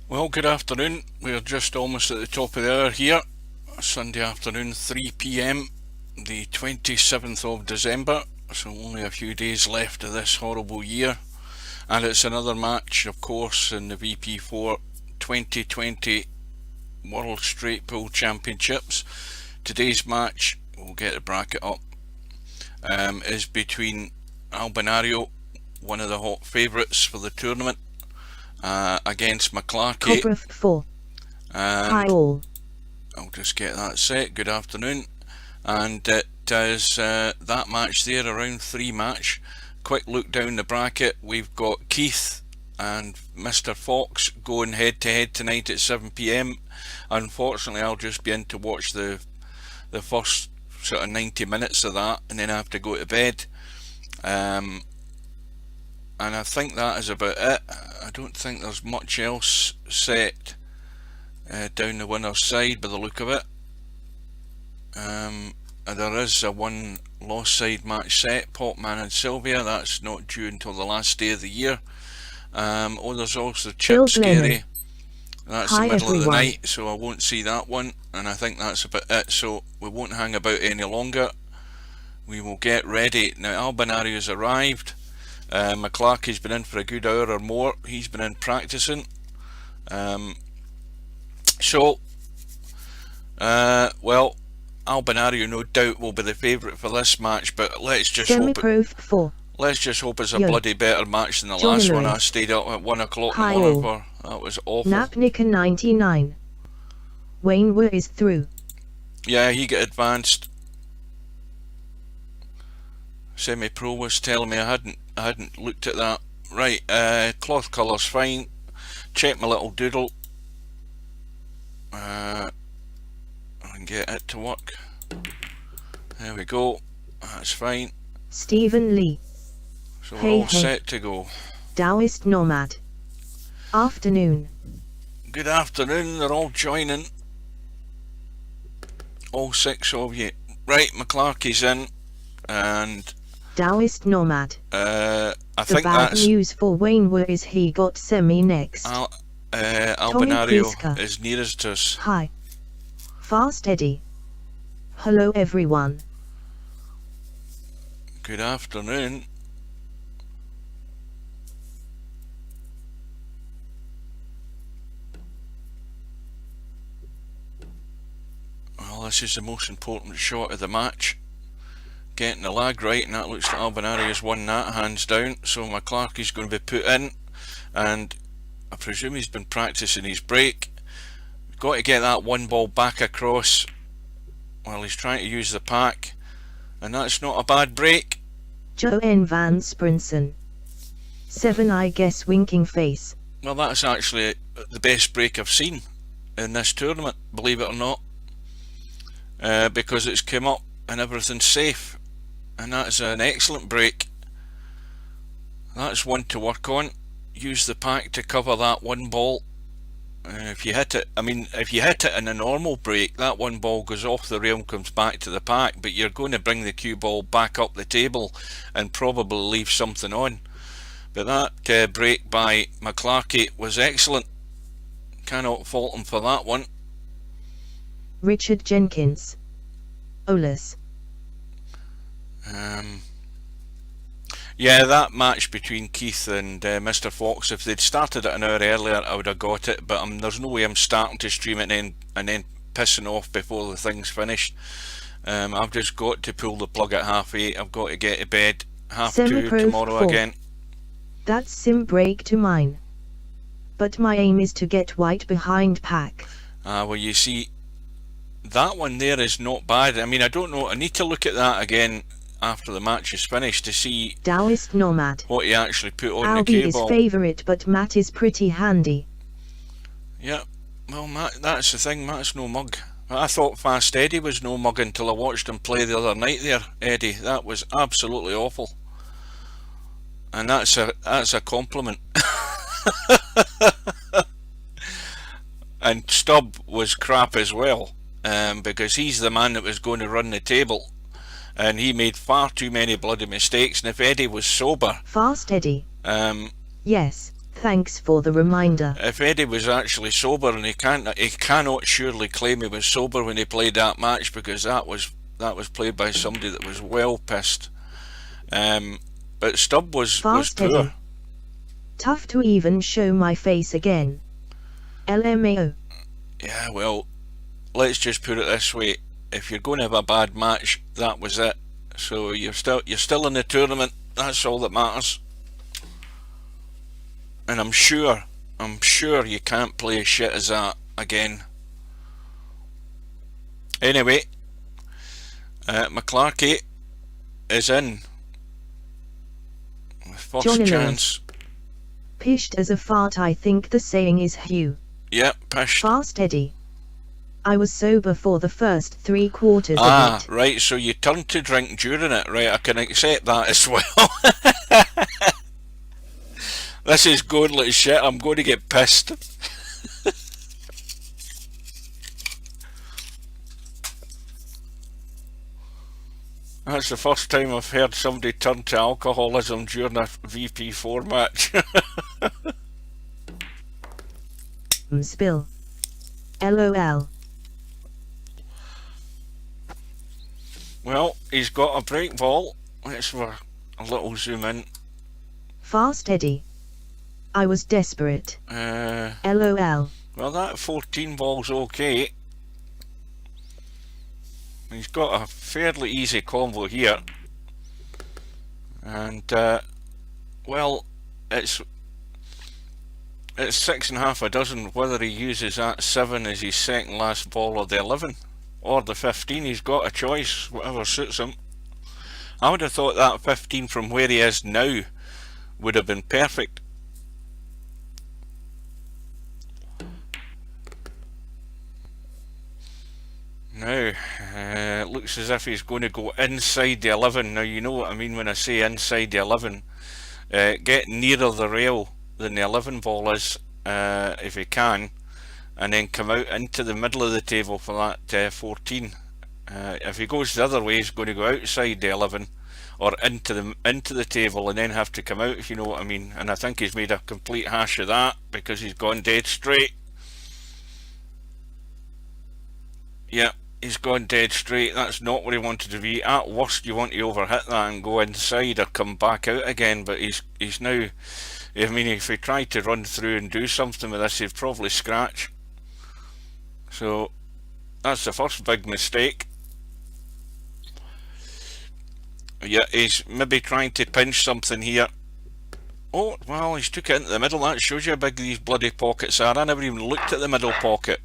Well, good afternoon. We're just almost at the top of the hour here. Sunday afternoon, 3 p.m, the 27th of December. So only a few days left of this horrible year. And it's another match, of course, in the VP4 2020 World Straight Pool Championships. Today's match, we'll get the bracket up, is between Albinario, one of the hot favourites for the tournament, against Clarky. Cobra 4. And Hi all. I'll just get that set. Good afternoon. And it is that match there, a round 3 match. Quick look down the bracket. We've got Keith and Mr. Fox going head to head tonight at 7 p.m. Unfortunately, I'll just be in to watch the first sort of 90 minutes of that, and then I have to go to bed. And I think that is about it. I don't think there's much else set down the winner's side by the look of it. There is a one lost side match set, Popman and Sylvia. That's not due until the last day of the year. There's also Chip Scary. That's Hi, the middle everyone. of the night, so I won't see that one. And I think that's about it, so we won't hang about any longer. We will get ready. Now, Albinario's arrived. Clarky's been in for a good hour or more. He's been in practicing. Well, Albinario no doubt will be the favourite for this match, but let's just hope it's a bloody better match than the last one. I stayed up at 1 o'clock in the morning for. That was awful. Napnica 99. Wayne Wu is through. Yeah, he got advanced. Semi-Pro was telling me I hadn't looked at that. Right, cloth colour's fine. Check my little doodle. I can get it to work. There we go. That's fine. Stephen Lee. So we're all set to go. Taoist Nomad. Afternoon. Good afternoon. They're all joining. All 6 of you. Right, McClarky's in, and Taoist Nomad. I The think bad that's news for Wayne Wu is he got semi next. Albinario is nearest us. Hi. Fast Eddie. Hello everyone. Good afternoon. Well, this is the most important shot of the match. Getting the lag right, and that looks like Albinario's won that hands down. So McClarky's going to be put in, and I presume he's been practicing his break. Got to get that one ball back across while he's trying to use the pack, and that's not a bad break. Joanne Van Sprinson. 7 I guess winking face. Well, that's actually the best break I've seen in this tournament, believe it or not, because it's come up and everything's safe, and that's an excellent break. That's one to work on. Use the pack to cover that one ball. If you hit it, if you hit it in a normal break, that one ball goes off the rail and comes back to the pack, but you're going to bring the cue ball back up the table and probably leave something on. But that break by McClarky was excellent. Cannot fault him for that one. Richard Jenkins. Olas. Yeah, that match between Keith and Mr. Fox, if they'd started it an hour earlier, I would have got it, but there's no way I'm starting to stream it and then pissing off before the thing's finished. I've just got to pull the plug at 8:30. I've got to get to bed 2:30 tomorrow again. That's sim break to mine. But my aim is to get white behind pack. Well, you see, that one there is not bad. I don't know. I need to look at that again after the match is finished to see Taoist Nomad. What he actually put on Albie the cue ball. is favourite, but Matt is pretty handy. Yeah, well, Matt, that's the thing. Matt's no mug. I thought Fast Eddie was no mug until I watched him play the other night there, Eddie. That was absolutely awful. And that's a compliment. And Stubb was crap as well, because he's the man that was going to run the table, and he made far too many bloody mistakes. And if Eddie was sober, Fast Eddie. Yes. Thanks for the reminder. If Eddie was actually sober, and he cannot surely claim he was sober when he played that match, because that was played by somebody that was well pissed. But Stubb was Fast poor. Eddie. Tough to even show my face again. LMAO. Yeah, well, let's just put it this way: if you're going to have a bad match, that was it. So you're still in the tournament. That's all that matters. And I'm sure you can't play as shit as that again. Anyway, McClarky is in. First Johnny chance. Pished as a fart, I think the saying is Hugh. Yep, pished. Fast Eddie. I was sober for the first 3 quarters of it. Ah, right, so you turned to drink during it. Right, I can accept that as well. This is going like shit, I'm going to get pissed. That's the first time I've heard somebody turn to alcoholism during a VP4 match. Spill. LOL. Well, he's got a break ball. Let's have a little zoom in. Fast Eddie. I was desperate. LOL. Well, that 14 ball's okay. He's got a fairly easy combo here. And, well, it's 6.5 a dozen whether he uses that 7 as his second last ball, or the 11 or the 15. He's got a choice, whatever suits him. I would have thought that 15 from where he is now would have been perfect. Now, it looks as if he's going to go inside the 11. Now, you know what I mean when I say inside the 11. Get nearer the rail than the 11 ball is, if he can, and then come out into the middle of the table for that 14. If he goes the other way, he's going to go outside the 11 or into the table and then have to come out, if you know what I mean. And I think he's made a complete hash of that because he's gone dead straight. Yeah, he's gone dead straight. That's not where he wanted to be. At worst, you want to overhit that and go inside or come back out again. But he's now, I mean, if he tried to run through and do something with this, he'd probably scratch. So that's the first big mistake. Yeah, he's maybe trying to pinch something here. Oh, well, he's took it into the middle. That shows you how big these bloody pockets are. I never even looked at the middle pocket.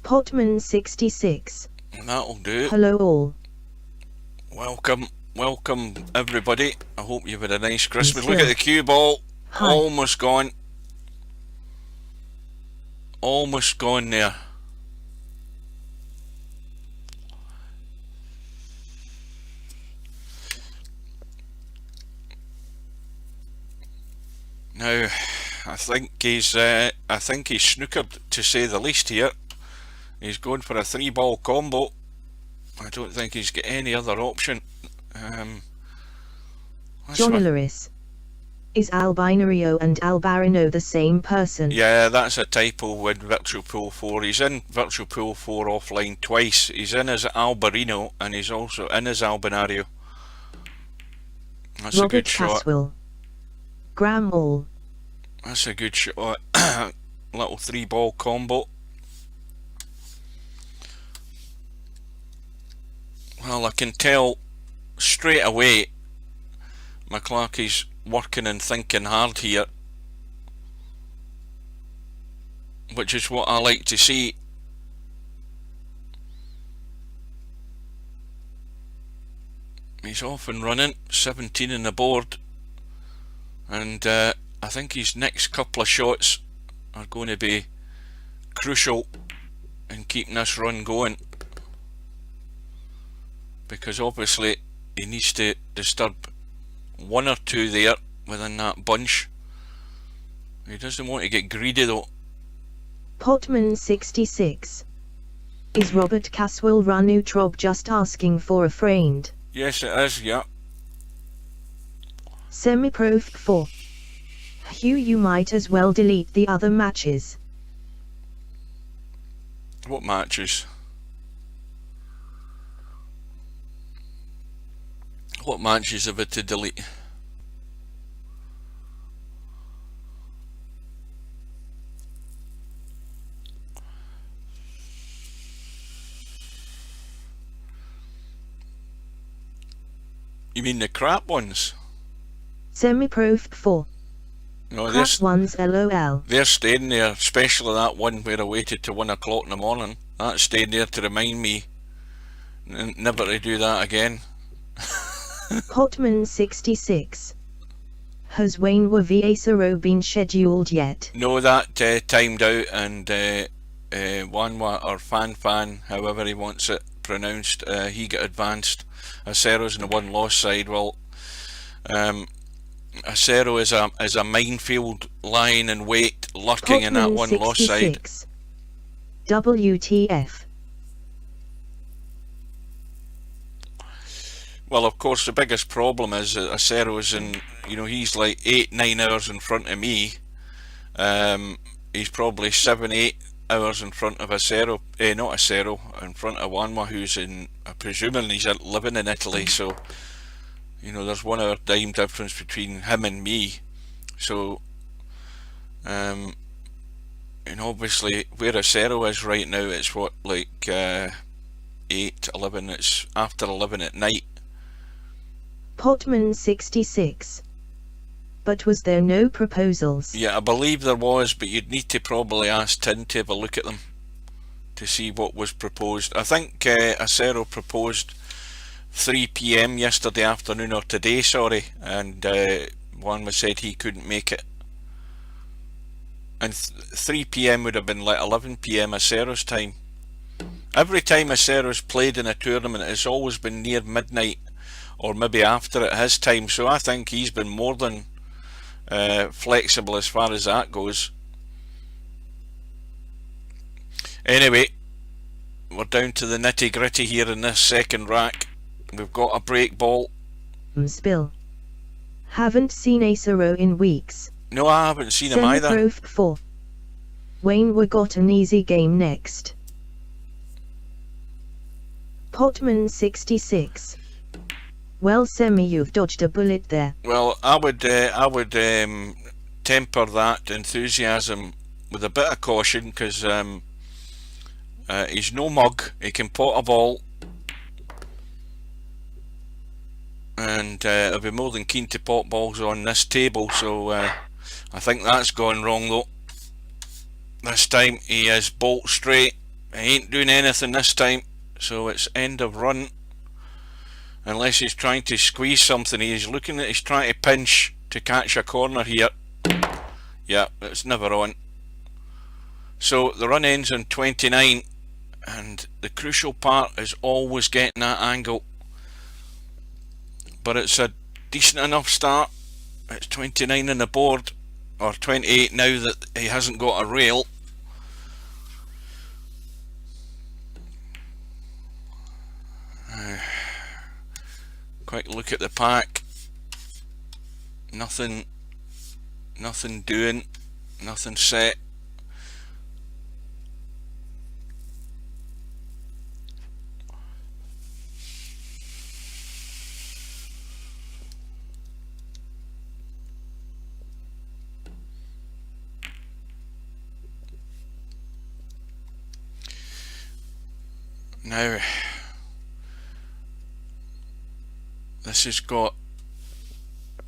Potman 66. That'll do. Hello all. Welcome everybody. I hope you've had a nice Christmas. Look at the cue ball. Hi. Almost gone. Almost gone there. Now, I think he's snookered, to say the least here. He's going for a 3-ball combo. I don't think he's got any other option. Johnny Lewis. Is Albinario and Albinario the same person? Yeah, that's a typo in Virtual Pool 4. He's in Virtual Pool 4 offline twice. He's in as Albarino and he's also in as Albinario. That's Robert a good shot. Caswell. Graham All. That's a good shot. Little 3-ball combo. Well, I can tell straight away McClarky's working and thinking hard here, which is what I like to see. He's off and running, 17 on the board, and I think his next couple of shots are going to be crucial in keeping this run going, because obviously he needs to disturb 1 or 2 there within that bunch. He doesn't want to get greedy though. Potman 66. Is Robert Caswell Ranutrob just asking for a friend? Yes, it is, yeah. Semi-Pro 4. Hugh, you might as well delete the other matches. What matches? What matches have I to delete? You mean the crap ones? Semi-Pro 4. No, Crap ones, lol. they're staying there, especially that one where I waited till 1 o'clock in the morning. That's staying there to remind me never to do that again. Hotman 66. Has Wayne Wavasaro been scheduled yet? No, that timed out, and Wanwa, or Fan, however he wants it pronounced, he got advanced. Acero's in the one loss side. Well, Acero is a minefield lying in wait, lurking in that one loss side. WTF. Well, of course, the biggest problem is that Acero's in, he's like 8-9 hours in front of me. He's probably 7-8 hours in front of Acero, not Acero, in front of Wanwa, who's in, presuming he's living in Italy, so, there's 1 hour time difference between him and me. So, and obviously, where Acero is right now, it's what, like 8, 11, it's after 11 at night. Potman 66. But was there no proposals? Yeah, I believe there was, but you'd need to probably ask Tin to have a look at them to see what was proposed. I think Acero proposed 3 PM yesterday afternoon, or today, sorry, and one was said he couldn't make it. And 3 PM would have been like 11 PM Acero's time. Every time Acero's played in a tournament, it's always been near midnight, or maybe after at his time, so I think he's been more than flexible as far as that goes. Anyway, we're down to the nitty gritty here in this second rack. We've got a break ball. Spill. Haven't seen Acero in weeks. No, I haven't seen him either. Semi-Pro 4. Wayne, we got an easy game next. Potman 66. Well, Semi, you've dodged a bullet there. Well, I would temper that enthusiasm with a bit of caution, because he's no mug. He can pot a ball, and I'll be more than keen to pot balls on this table. So I think that's gone wrong though. This time he is bolt straight. He ain't doing anything this time, so it's end of run. Unless he's trying to squeeze something, he's trying to pinch to catch a corner here. Yeah, it's never on. So the run ends on 29, and the crucial part is always getting that angle. But it's a decent enough start. It's 29 on the board, or 28 now that he hasn't got a rail. Quick look at the pack. Nothing doing, nothing set. Now, this has got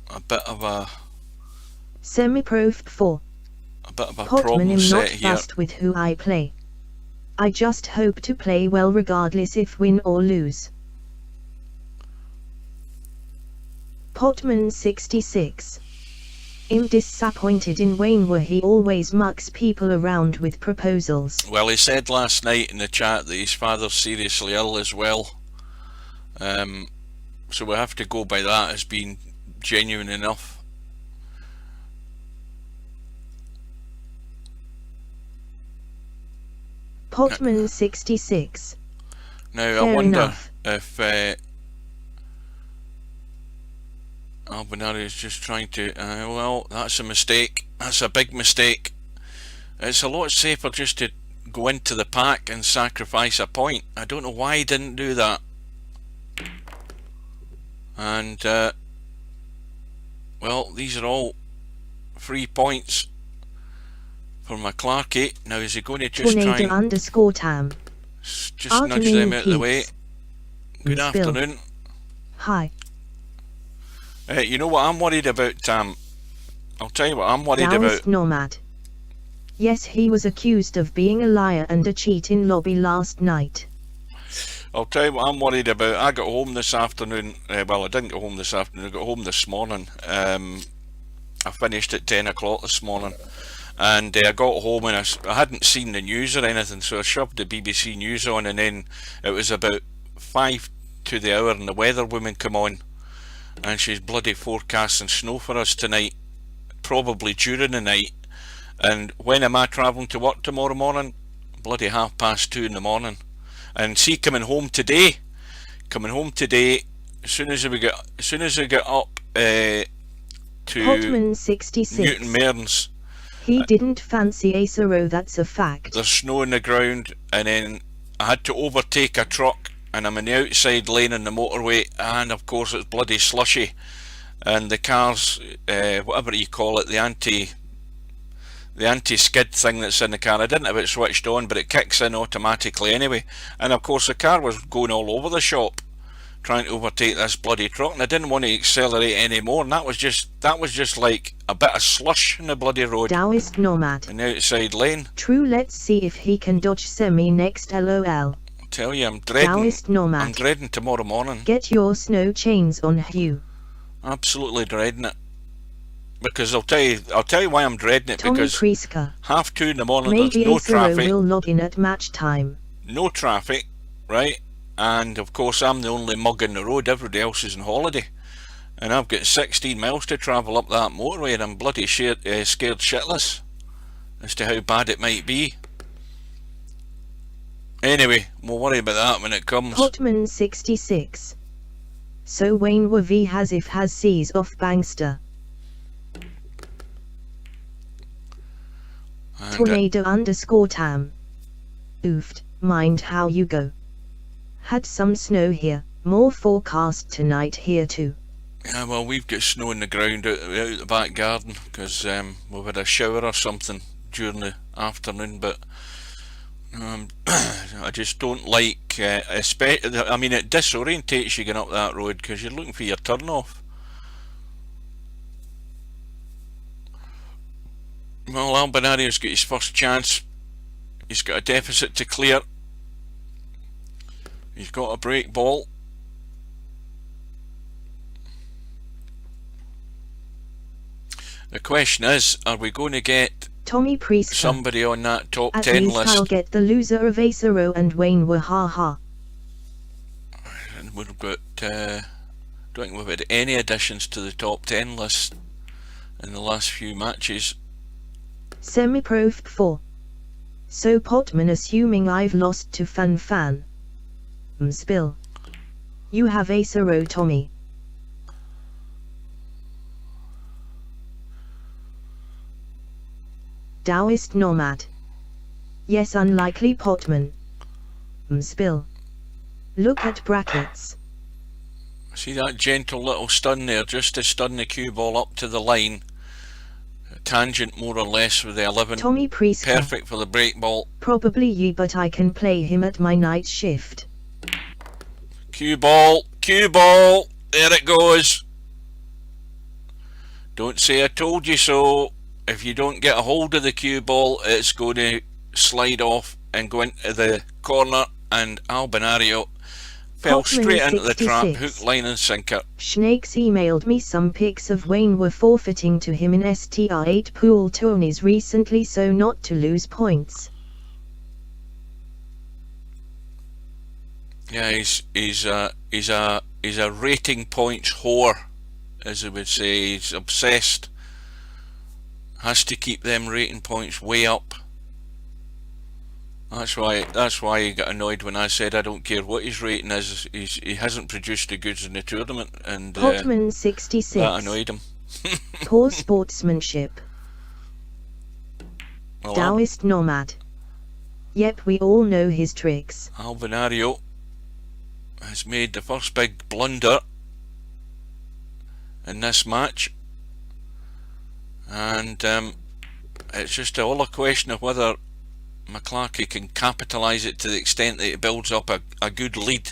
a bit of a Semi-Pro 4. problem I'm set not here. fussed with who I play. I just hope to play well regardless if win or lose. Potman 66. I'm disappointed in Wayne, where he always mucks people around with proposals. Well, he said last night in the chat that his father's seriously ill as well. So we have to go by that as being genuine enough. Potman 66. Now Fair I wonder enough. if Albinario is just trying to, well, that's a mistake. That's a big mistake. It's a lot safer just to go into the pack and sacrifice a point. I don't know why he didn't do that. And, well, these are all 3 points for my Clarky. Now, is he going to just try and _tam. just nudge them out of the way? Good afternoon. Hi. You know what I'm worried about, Tam? I'll tell you what I'm worried Taoist about. Nomad. Yes, he was accused of being a liar and a cheat in lobby last night. I'll tell you what I'm worried about. I got home this afternoon. Well, I didn't get home this afternoon. I got home this morning. I finished at 10 o'clock this morning. And I got home and I hadn't seen the news or anything, so I shoved the BBC News on, and then it was about 5 to the hour and the weather woman come on, and she's bloody forecasting snow for us tonight, probably during the night. And when am I travelling to work tomorrow morning? Bloody 2:30 in the morning. And see, coming home today, as soon as I get up to Hotman 66. Newton Mearns, he didn't fancy Acero, that's a fact. there's snow on the ground, and then I had to overtake a truck, and I'm in the outside lane in the motorway, and of course it's bloody slushy, and the car's whatever you call it, the anti-skid thing that's in the car, I didn't have it switched on, but it kicks in automatically anyway, and of course the car was going all over the shop trying to overtake this bloody truck, and I didn't want to accelerate anymore, and that was just like a bit of slush in the bloody road. Taoist Nomad. In the outside lane. True, let's see if he can dodge semi next, lol. I'll tell you, I'm dreading. Taoist Nomad. I'm dreading tomorrow morning. Get your snow chains on, Hugh. Absolutely dreading it. Because I'll tell you why I'm dreading it. Tommy because Priska. 2:30 in the morning, Maybe there's no Acero traffic. will log in at match time. No traffic, right? And of course I'm the only mug in the road, everybody else is on holiday. And I've got 16 miles to travel up that motorway, and I'm bloody scared shitless as to how bad it might be. Anyway, we'll worry about that when it comes. Hotman 66. So Wayne Wavy has seas off Bangster. And, Tornado _tam. Oofed, mind how you go. Had some snow here, more forecast tonight here too. yeah, well, we've got snow in the ground out the back garden because we've had a shower or something during the afternoon, but I just don't like, I mean, it disorientates you going up that road because you're looking for your turn off. Well, Albinario's got his first chance. He's got a deficit to clear. He's got a break ball. The question is, are we going to get Tommy Priest. somebody on that top At 10 least list? I'll get the loser of Acero and Wayne Wahaha. And we've got, don't think we've had any additions to the top 10 list in the last few matches. Semi-pro 4. So Potman, assuming I've lost to Fan. Spill. You have Acero, Tommy. Taoist Nomad. Yes, unlikely Potman. Spill. Look at brackets. See that gentle little stun there, just to stun the cue ball up to the line. A tangent more or less with the 11. Tommy Priest. Perfect for the break ball. Probably you, but I can play him at my night shift. Cue ball, there it goes. Don't say I told you so. If you don't get a hold of the cue ball, it's going to slide off and go into the corner, and Albinario fell Hotman straight into the 66. trap, hook, line and sinker. Snakes emailed me some pics of Wayne were forfeiting to him in STR8 pool tourneys recently so not to lose points. Yeah, he's a rating points whore, as they would say. He's obsessed. Has to keep them rating points way up. That's why he got annoyed when I said I don't care what his rating is. He hasn't produced the goods in the tournament, and Potman that 66. annoyed him. Poor sportsmanship. Well, Taoist nomad. Yep, we all know his tricks. Albinario has made the first big blunder in this match, and it's just all a question of whether Clarky can capitalise it to the extent that it builds up a good lead,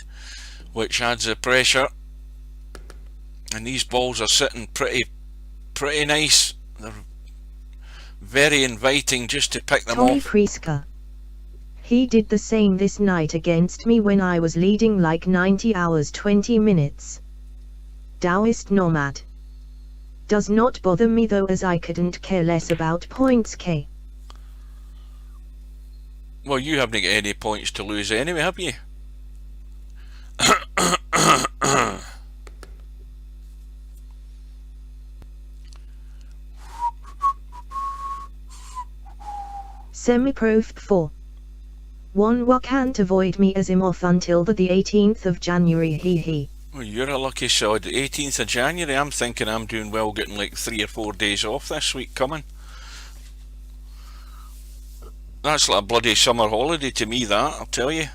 which adds the pressure. And these balls are sitting pretty nice. They're very inviting just to pick them Tommy off. Priska. He did the same this night against me when I was leading like 90 hours 20 minutes. Taoist nomad. Does not bother me though, as I couldn't care less about points. K. Well, you haven't got any points to lose anyway, have you? Semi-Pro 4. One can't avoid me as I'm off until the 18th of January. Hee. Well, you're a lucky sod. The 18th of January, I'm thinking I'm doing well getting like 3 or 4 days off this week coming. That's like a bloody summer holiday to me, that, I'll tell you.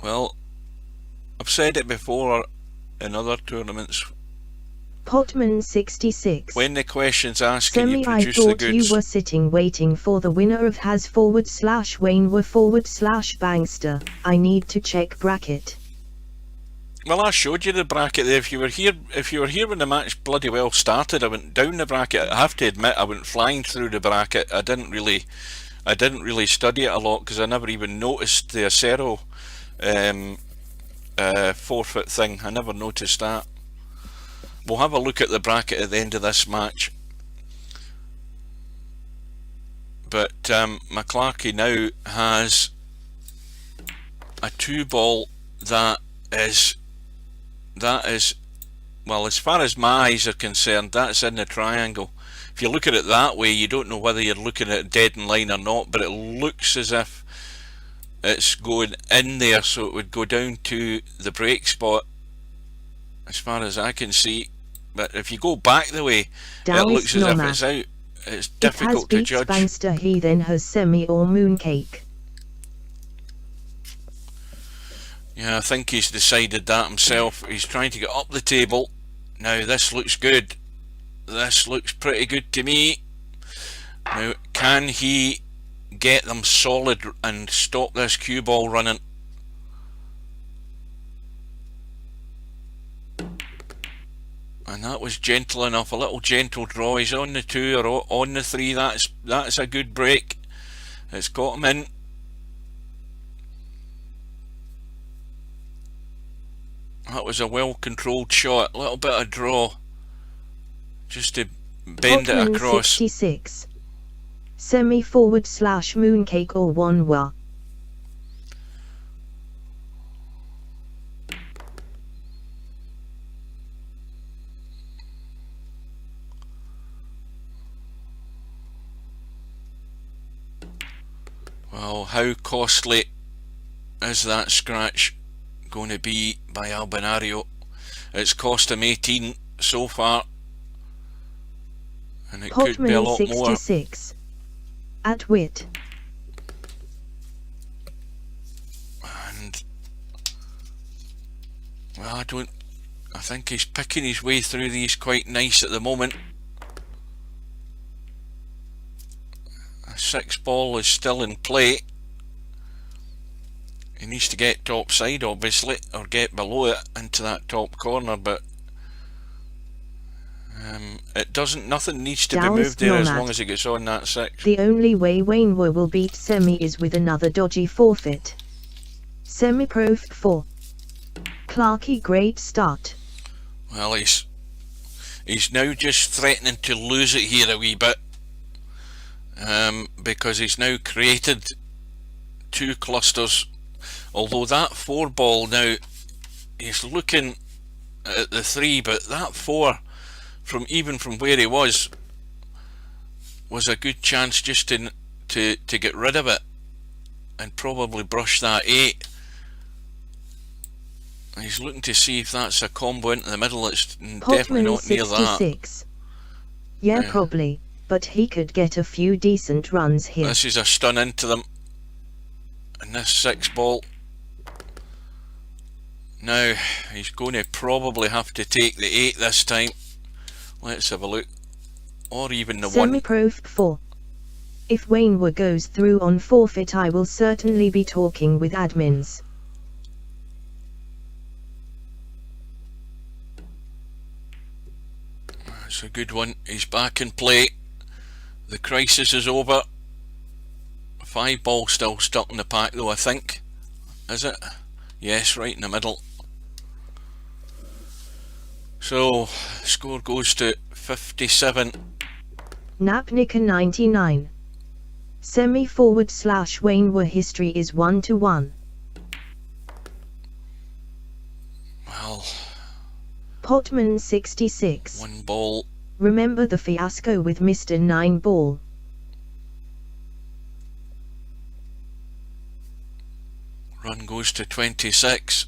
Well, I've said it before in other tournaments. Potman 66. When the question's asking you I produce the thought goods. you were sitting waiting for the winner of has/Wayne were/Bangster. I need to check bracket. Well, I showed you the bracket there. If you were here when the match bloody well started, I went down the bracket. I have to admit, I went flying through the bracket. I didn't really study it a lot because I never even noticed the Acero forfeit thing. I never noticed that. We'll have a look at the bracket at the end of this match. But Clarky now has a 2-ball that is, well, as far as my eyes are concerned, that's in the triangle. If you look at it that way, you don't know whether you're looking at it dead in line or not, but it looks as if it's going in there, so it would go down to the break spot as far as I can see. But if you go back the way, it looks as if it's out. It's difficult to judge. Bangster, he then has semi or mooncake. Yeah, I think he's decided that himself. He's trying to get up the table. Now this looks good. This looks pretty good to me. Now, can he get them solid and stop this cue ball running? And that was gentle enough, a little gentle draw. He's on the 2 or on the 3. That's a good break. It's got him in. That was a well controlled shot. A little bit of draw just to bend it across. 66. Semi /mooncake or 1 wa. Well, how costly is that scratch going to be by Albinario? It's cost him 18 so far, and it could be a lot 66. More. At wit. And well, I think he's picking his way through these quite nice at the moment. A 6 ball is still in play. He needs to get top side, obviously, or get below it into that top corner, but nothing needs to be moved there as long as he gets on that 6. The only way Wayne will beat Semi is with another dodgy forfeit. Semi-Pro 4. Clarky, great start. Well, he's now just threatening to lose it here a wee bit, because he's now created 2 clusters. Although that 4 ball now, he's looking at the 3, but that 4, from where he was, was a good chance just to get rid of it and probably brush that 8. He's looking to see if that's a combo into the middle. It's definitely Potman not near that. 66. Yeah, probably, but he could get a few decent runs here. This is a stun into them. And this 6 ball. Now, he's going to probably have to take the 8 this time. Let's have a look. Or even the 1. Semi-Pro 4. If Wainwere goes through on forfeit, I will certainly be talking with admins. That's a good one. He's back in play. The crisis is over. 5 balls still stuck in the pack though, I think. Is it? Yes, right in the middle. So, score goes to 57. Napnica 99. Semi-forward / Wainwere history is 1-1. Well, Potman 66. 1 ball. Remember the fiasco with Mr. 9 ball? Run goes to 26.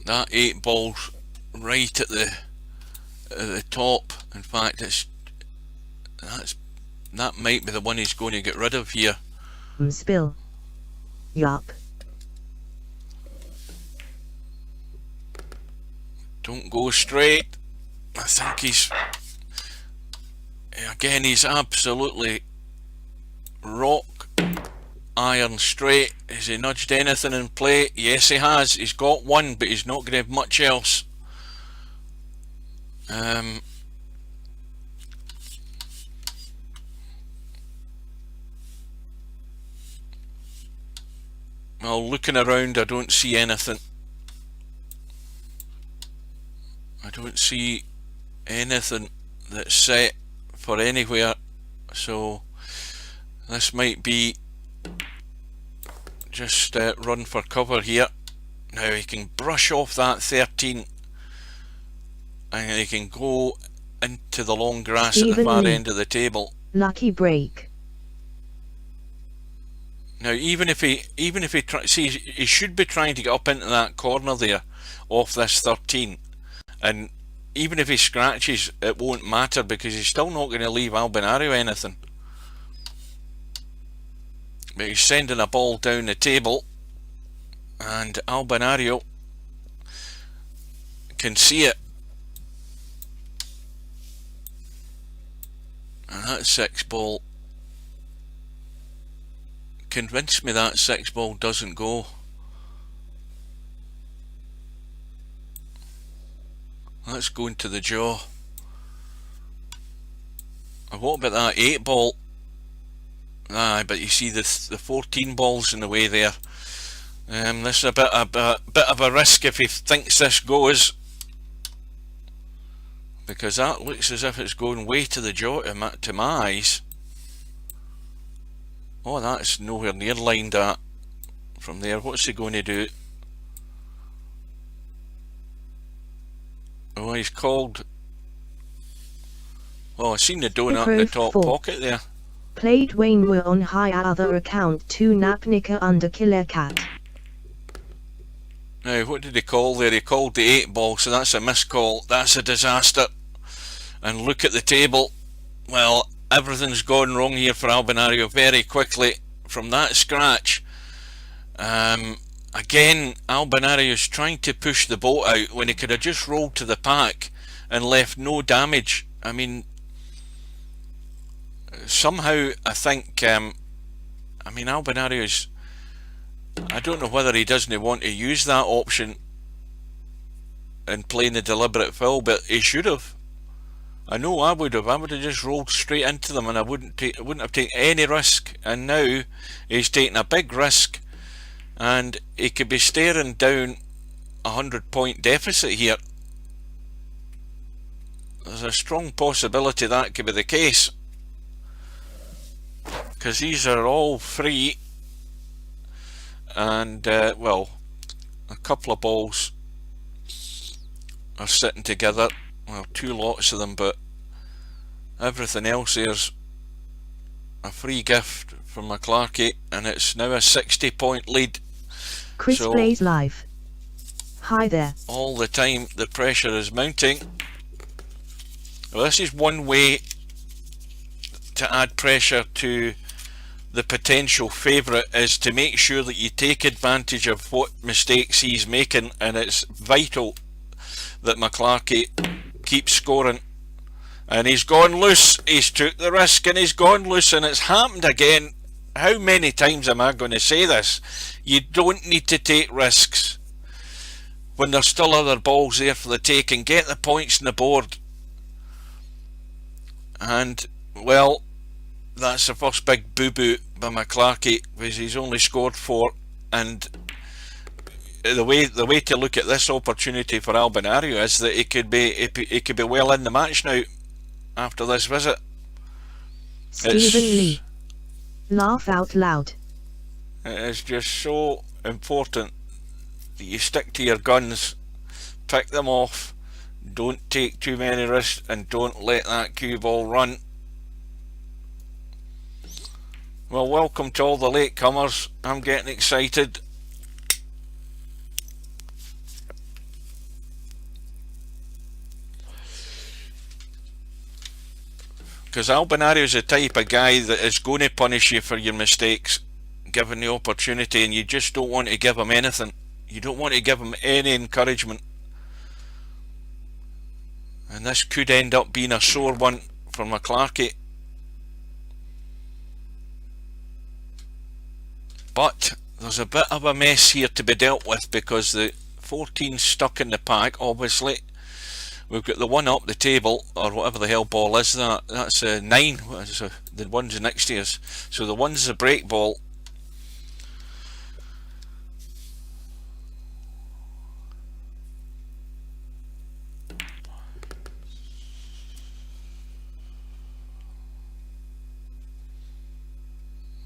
That 8 ball's right at the top. In fact, that might be the one he's going to get rid of here. Spill. Yup. Don't go straight. I think he's absolutely rock iron straight. Has he nudged anything in play? Yes, he has. He's got 1, but he's not going to have much else. Well, looking around, I don't see anything. I don't see anything that's set for anywhere, so this might be just run for cover here. Now he can brush off that 13 and he can go into the long grass at the far end of the table. Lucky break. Now even if he see, he should be trying to get up into that corner there off this 13, and even if he scratches, it won't matter because he's still not going to leave Albinario anything. But he's sending a ball down the table, and Albinario can see it. And that 6 ball, convince me that 6 ball doesn't go. Let's go into the jaw. And what about that 8 ball? Aye, but you see the 14 balls in the way there. This is a bit of a risk if he thinks this goes, because that looks as if it's going way to the jaw to my eyes. Oh, that's nowhere near lined up from there. What's he going to do? Oh, he's called. Oh, I've seen the donut in the top pocket there. Played Wainwere on high other account 2 Napnica under Killer Cat. Now, what did he call there? He called the 8 ball, so that's a missed call. That's a disaster. And look at the table. Well, everything's gone wrong here for Albinario very quickly from that scratch. Again, Albinario's trying to push the boat out when he could have just rolled to the pack and left no damage. I mean, somehow I think, Albinario's, I don't know whether he doesn't want to use that option and playing the deliberate fill, but he should have. I know I would have. I would have just rolled straight into them and I wouldn't have taken any risk. And now he's taking a big risk and he could be staring down a 100-point deficit here. There's a strong possibility that could be the case, because these are all free, and well, a couple of balls are sitting together. Well, 2 lots of them, but Everything else there's a free gift from my Clarky, and it's now a 60-point lead. Chris So, plays live. Hi there. all the time the pressure is mounting. Well, this is one way to add pressure to the potential favourite, is to make sure that you take advantage of what mistakes he's making, and it's vital that McClarkey keeps scoring. And he's gone loose, he's took the risk and he's gone loose, and it's happened again. How many times am I going to say this? You don't need to take risks when there's still other balls there for the taking. Get the points on the board. And, well, that's the first big boo-boo by McClarkey, because he's only scored 4. And the way to look at this opportunity for Albinario is that he could be well in the match now after this visit. Stephen Lee. Laugh out loud. It is just so important that you stick to your guns, pick them off, don't take too many risks, and don't let that cue ball run. Well, welcome to all the latecomers. I'm getting excited. Because Albinario is the type of guy that is going to punish you for your mistakes, given the opportunity, and you just don't want to give him anything. You don't want to give him any encouragement. And this could end up being a sore one for McClarkey. But there's a bit of a mess here to be dealt with, because the 14's stuck in the pack, obviously. We've got the one up the table, or whatever the hell ball is that. That's a 9. The one's next to us. So the one's a break ball.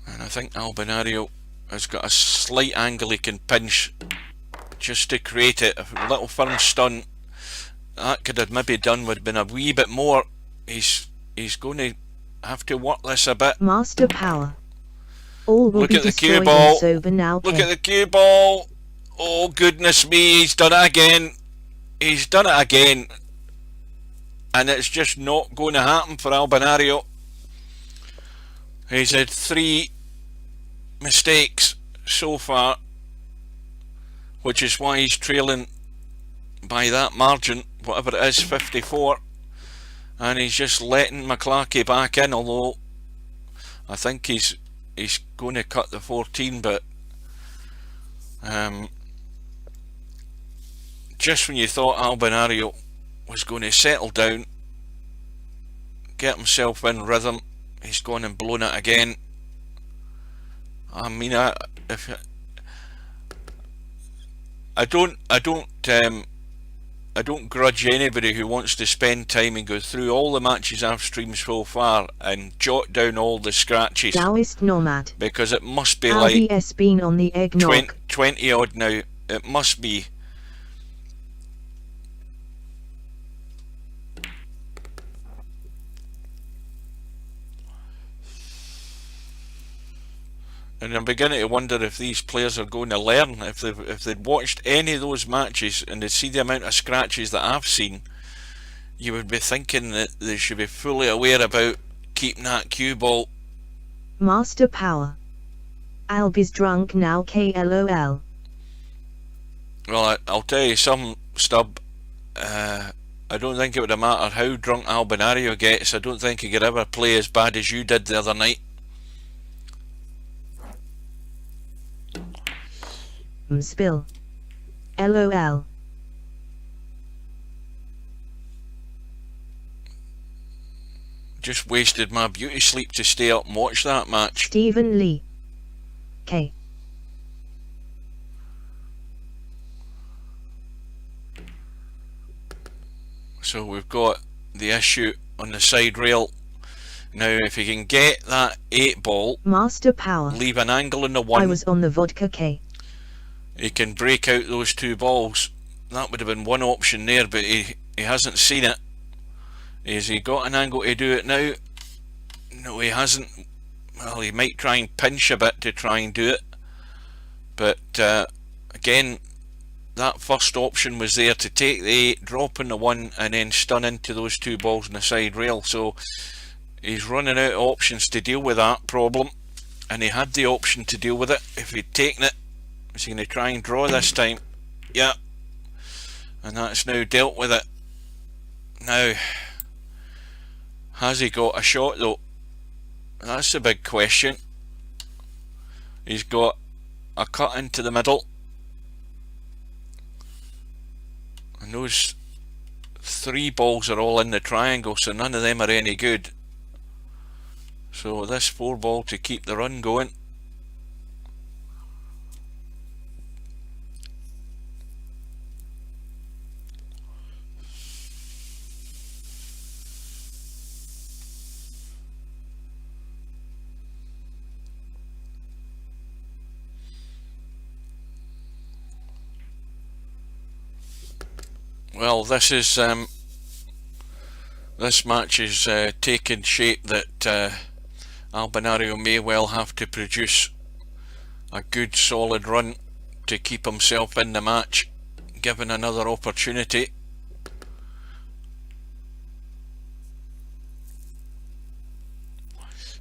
And I think Albinario has got a slight angle he can pinch just to create it. A little firm stun. That could have maybe done would have been a wee bit more. He's going to have to work this a bit. Master power. All will Look be at the cue destroyed ball. in sober now. Look at the cue ball. Oh goodness me, he's done it again. He's done it again. And it's just not going to happen for Albinario. He's had 3 mistakes so far, which is why he's trailing by that margin, whatever it is, 54, and he's just letting McClarkey back in, although I think he's going to cut the 14, but just when you thought Albinario was going to settle down, get himself in rhythm, he's gone and blown it again. I mean, I don't grudge anybody who wants to spend time and go through all the matches I've streamed so far and jot down all the scratches. Taoist nomad. Because it must be LBS like been on the eggnog. 20 odd now. It must be. And I'm beginning to wonder if these players are going to learn. If they'd watched any of those matches and they'd see the amount of scratches that I've seen, you would be thinking that they should be fully aware about keeping that cue ball. Master power. Albi's drunk now, KLOL. Well, I'll tell you something, Stub. I don't think it would have mattered how drunk Albinario gets. I don't think he could ever play as bad as you did the other night. Spill. LOL. Just wasted my beauty sleep to stay up and watch that match. Stephen Lee. K. So we've got the issue on the side rail. Now if he can get that 8 ball, Master power. leave an angle in the 1. I was on the vodka K. He can break out those 2 balls. That would have been one option there, but he hasn't seen it. Has he got an angle to do it now? No, he hasn't. Well, he might try and pinch a bit to try and do it, but again, that first option was there to take the 8, drop in the 1 and then stun into those 2 balls on the side rail, so he's running out of options to deal with that problem, and he had the option to deal with it if he'd taken it. Is he going to try and draw this time? Yeah, and that's now dealt with it. Now, has he got a shot though? That's the big question. He's got a cut into the middle, and those 3 balls are all in the triangle, so none of them are any good. So this 4 ball to keep the run going. Well, this match is taking shape that Albinario may well have to produce a good solid run to keep himself in the match, given another opportunity.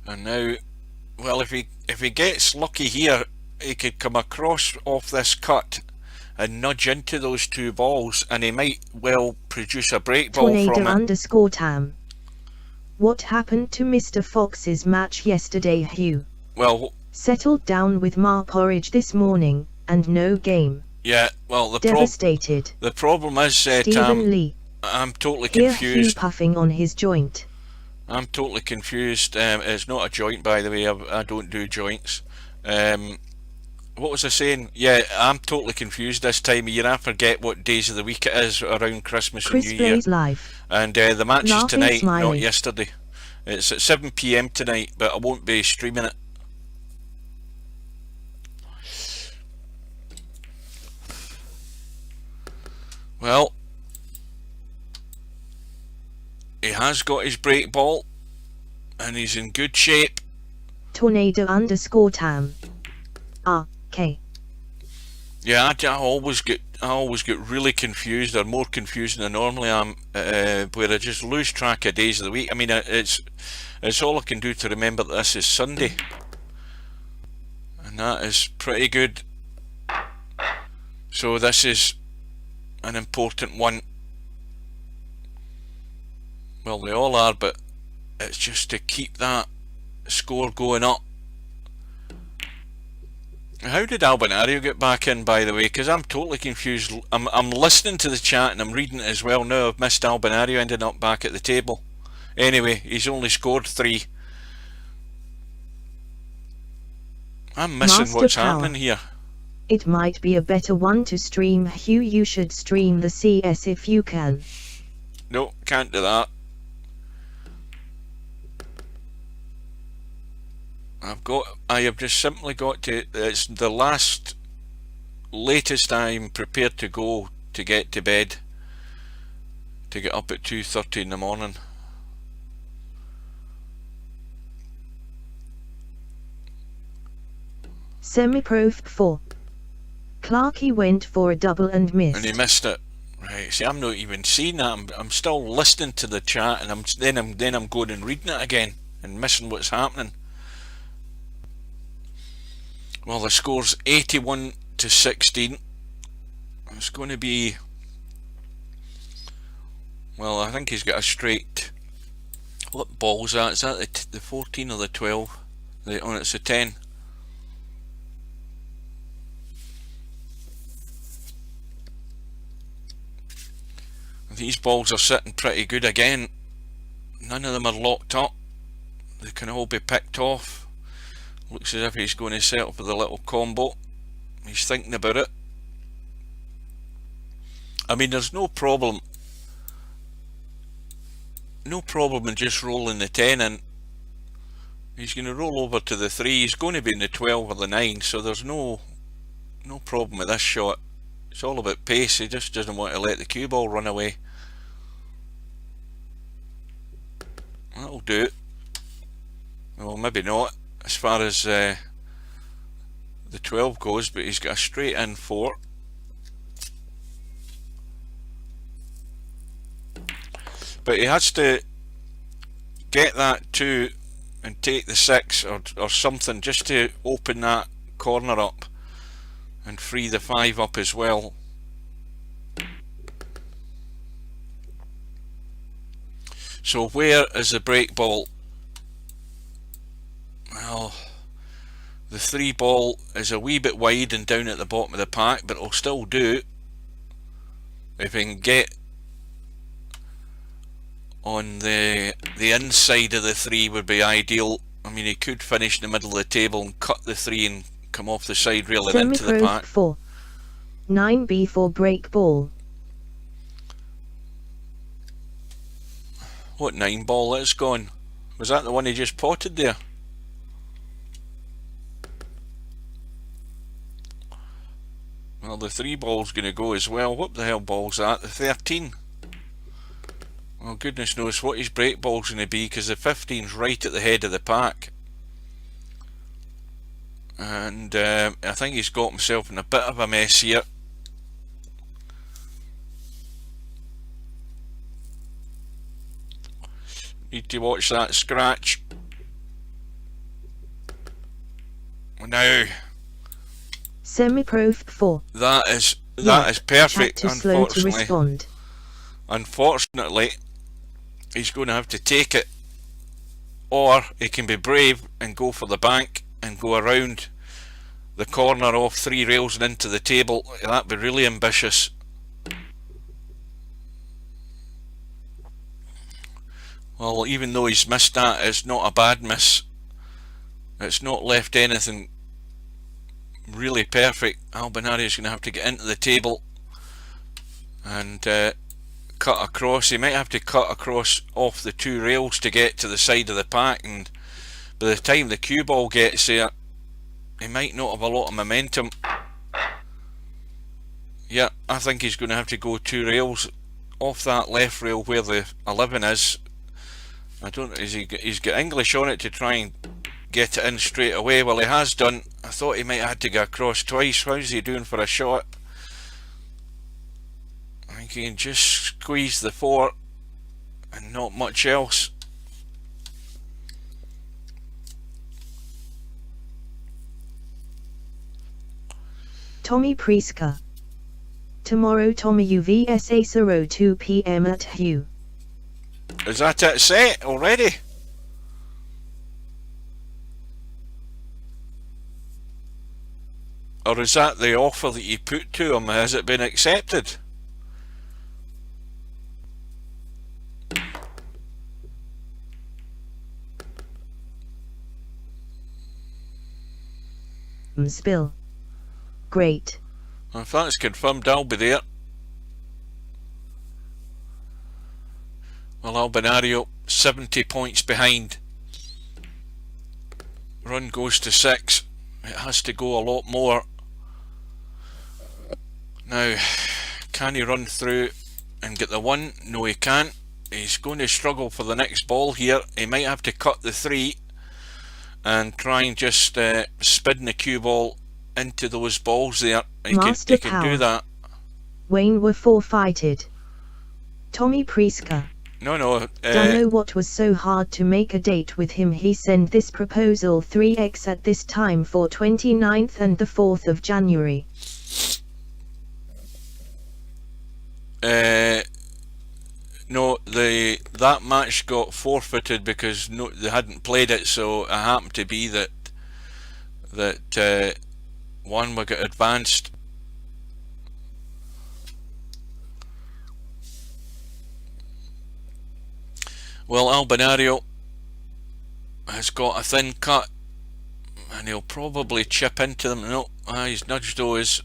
And now, well, if he gets lucky here, he could come across off this cut and nudge into those 2 balls, and he might well produce a break ball from it. _Tam. What happened to Mr. Fox's match yesterday, Hugh? Well, settled down with Ma porridge this morning, and no game. Yeah, well, devastated. The problem is, Stephen Tam, Lee. I'm totally Hear confused. Hugh puffing on his joint. I'm totally confused. It's not a joint, by the way. I don't do joints. What was I saying? Yeah, I'm totally confused this time of year. I forget what days of the week it is around Christmas and New Year. Live. And the match is tonight, smiling. not yesterday. It's at 7 PM tonight, but I won't be streaming it. Well, he has got his break ball, and he's in good shape. Tornado_Tam. Okay. Yeah, I always get really confused, or more confused than I normally am, where I just lose track of days of the week. I mean, it's all I can do to remember that this is Sunday, and that is pretty good. So this is an important one. Well, they all are, but it's just to keep that score going up. How did Albinario get back in, by the way? Because I'm totally confused. I'm listening to the chat and I'm reading it as well now. I've missed Albinario ending up back at the table. Anyway, he's only scored 3. I'm missing Master what's Power. happening here. It might be a better one to stream, Hugh. You should stream the CS if you can. No, can't do that. I have just simply got to, it's the latest I'm prepared to go to get to bed, to get up at 2:30 in the morning. Semi-pro 4. Clarky went for a double and missed. And he missed it. Right, see, I'm not even seeing that. I'm still listening to the chat, and then I'm going and reading it again and missing what's happening. Well, the score's 81-16. It's going to be, well, I think he's got a straight. What ball's that? Is that the 14 or the 12? Oh, it's a 10. These balls are sitting pretty good again. None of them are locked up. They can all be picked off. Looks as if he's going to set up with a little combo. He's thinking about it. I mean, there's no problem. No problem in just rolling the 10 in. He's going to roll over to the 3. He's going to be in the 12 or the 9, so there's no problem with this shot. It's all about pace. He just doesn't want to let the cue ball run away. That'll do it. Well, maybe not as far as the 12 goes, but he's got a straight in 4. But he has to get that 2 and take the 6 or something just to open that corner up and free the 5 up as well. So where is the break ball? Well, the 3 ball is a wee bit wide and down at the bottom of the pack, but it'll still do if we can get on the inside of the 3 would be ideal. I mean, he could finish in the middle of the table and cut the 3 and come off the side rail and into the pack. 4. 9B for break ball. What 9 ball is gone? Was that the one he just potted there? Well, the 3 ball's going to go as well. What the hell ball's that? The 13. Well, goodness knows what his break ball's going to be, because the 15's right at the head of the pack. And I think he's got himself in a bit of a mess here. Need to watch that scratch. Now, Semi-pro 4. that is perfect. Slow to respond. Unfortunately, he's going to have to take it, or he can be brave and go for the bank and go around the corner off 3 rails and into the table. That'd be really ambitious. Well, even though he's missed that, it's not a bad miss. It's not left anything really perfect. Albinario's going to have to get into the table and cut across. He might have to cut across off the 2 rails to get to the side of the pack, and by the time the cue ball gets there, he might not have a lot of momentum. Yeah, I think he's going to have to go 2 rails off that left rail where the 11 is. I don't. He's got English on it to try and get it in straight away. Well, he has done. I thought he might have had to go across twice. How's he doing for a shot? I think he can just squeeze the 4 and not much else. Tommy Priska. Tomorrow Tommy UVSA Soro 2 PM at Hugh. Is that it set already? Or is that the offer that you put to him? Has it been accepted? Spill. Great. If that's confirmed, I'll be there. Well, Albinario 70 points behind. Run goes to 6. It has to go a lot more. Now, can he run through and get the 1? No, he can't. He's going to struggle for the next ball here. He might have to cut the 3 and try and just spin the cue ball into those balls there. He can do that. Wayne were forfeited. Tommy Priska. No. Don't know what was so hard to make a date with him. He sent this proposal 3x at this time for 29th and the 4th of January. No, that match got forfeited because they hadn't played it, so it happened to be that one we got advanced. Well, Albinario has got a thin cut and he'll probably chip into them. No, he's nudged those,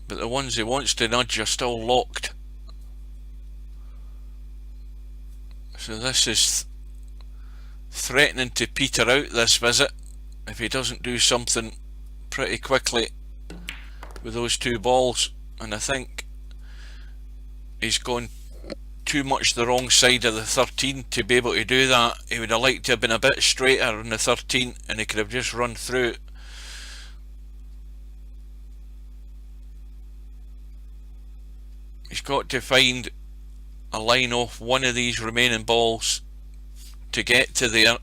but the ones he wants to nudge are still locked. So this is threatening to peter out this visit if he doesn't do something pretty quickly with those 2 balls, and I think he's gone too much the wrong side of the 13 to be able to do that. He would have liked to have been a bit straighter on the 13 and he could have just run through it. He's got to find a line off one of these remaining balls to get to there,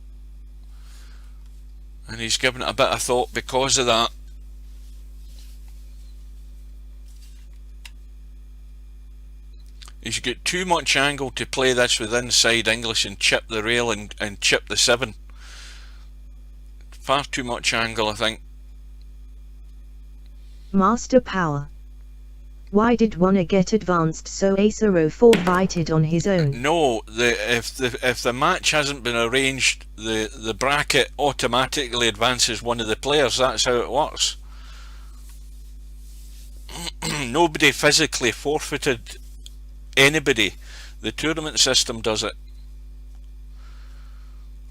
and he's given it a bit of thought because of that. He's got too much angle to play this with inside English and chip the rail and chip the 7. Far too much angle, I think. Master Power. Why did Wanna get advanced so Ace 04 fighted on his own? No, if the match hasn't been arranged, the bracket automatically advances one of the players. That's how it works. Nobody physically forfeited anybody. The tournament system does it.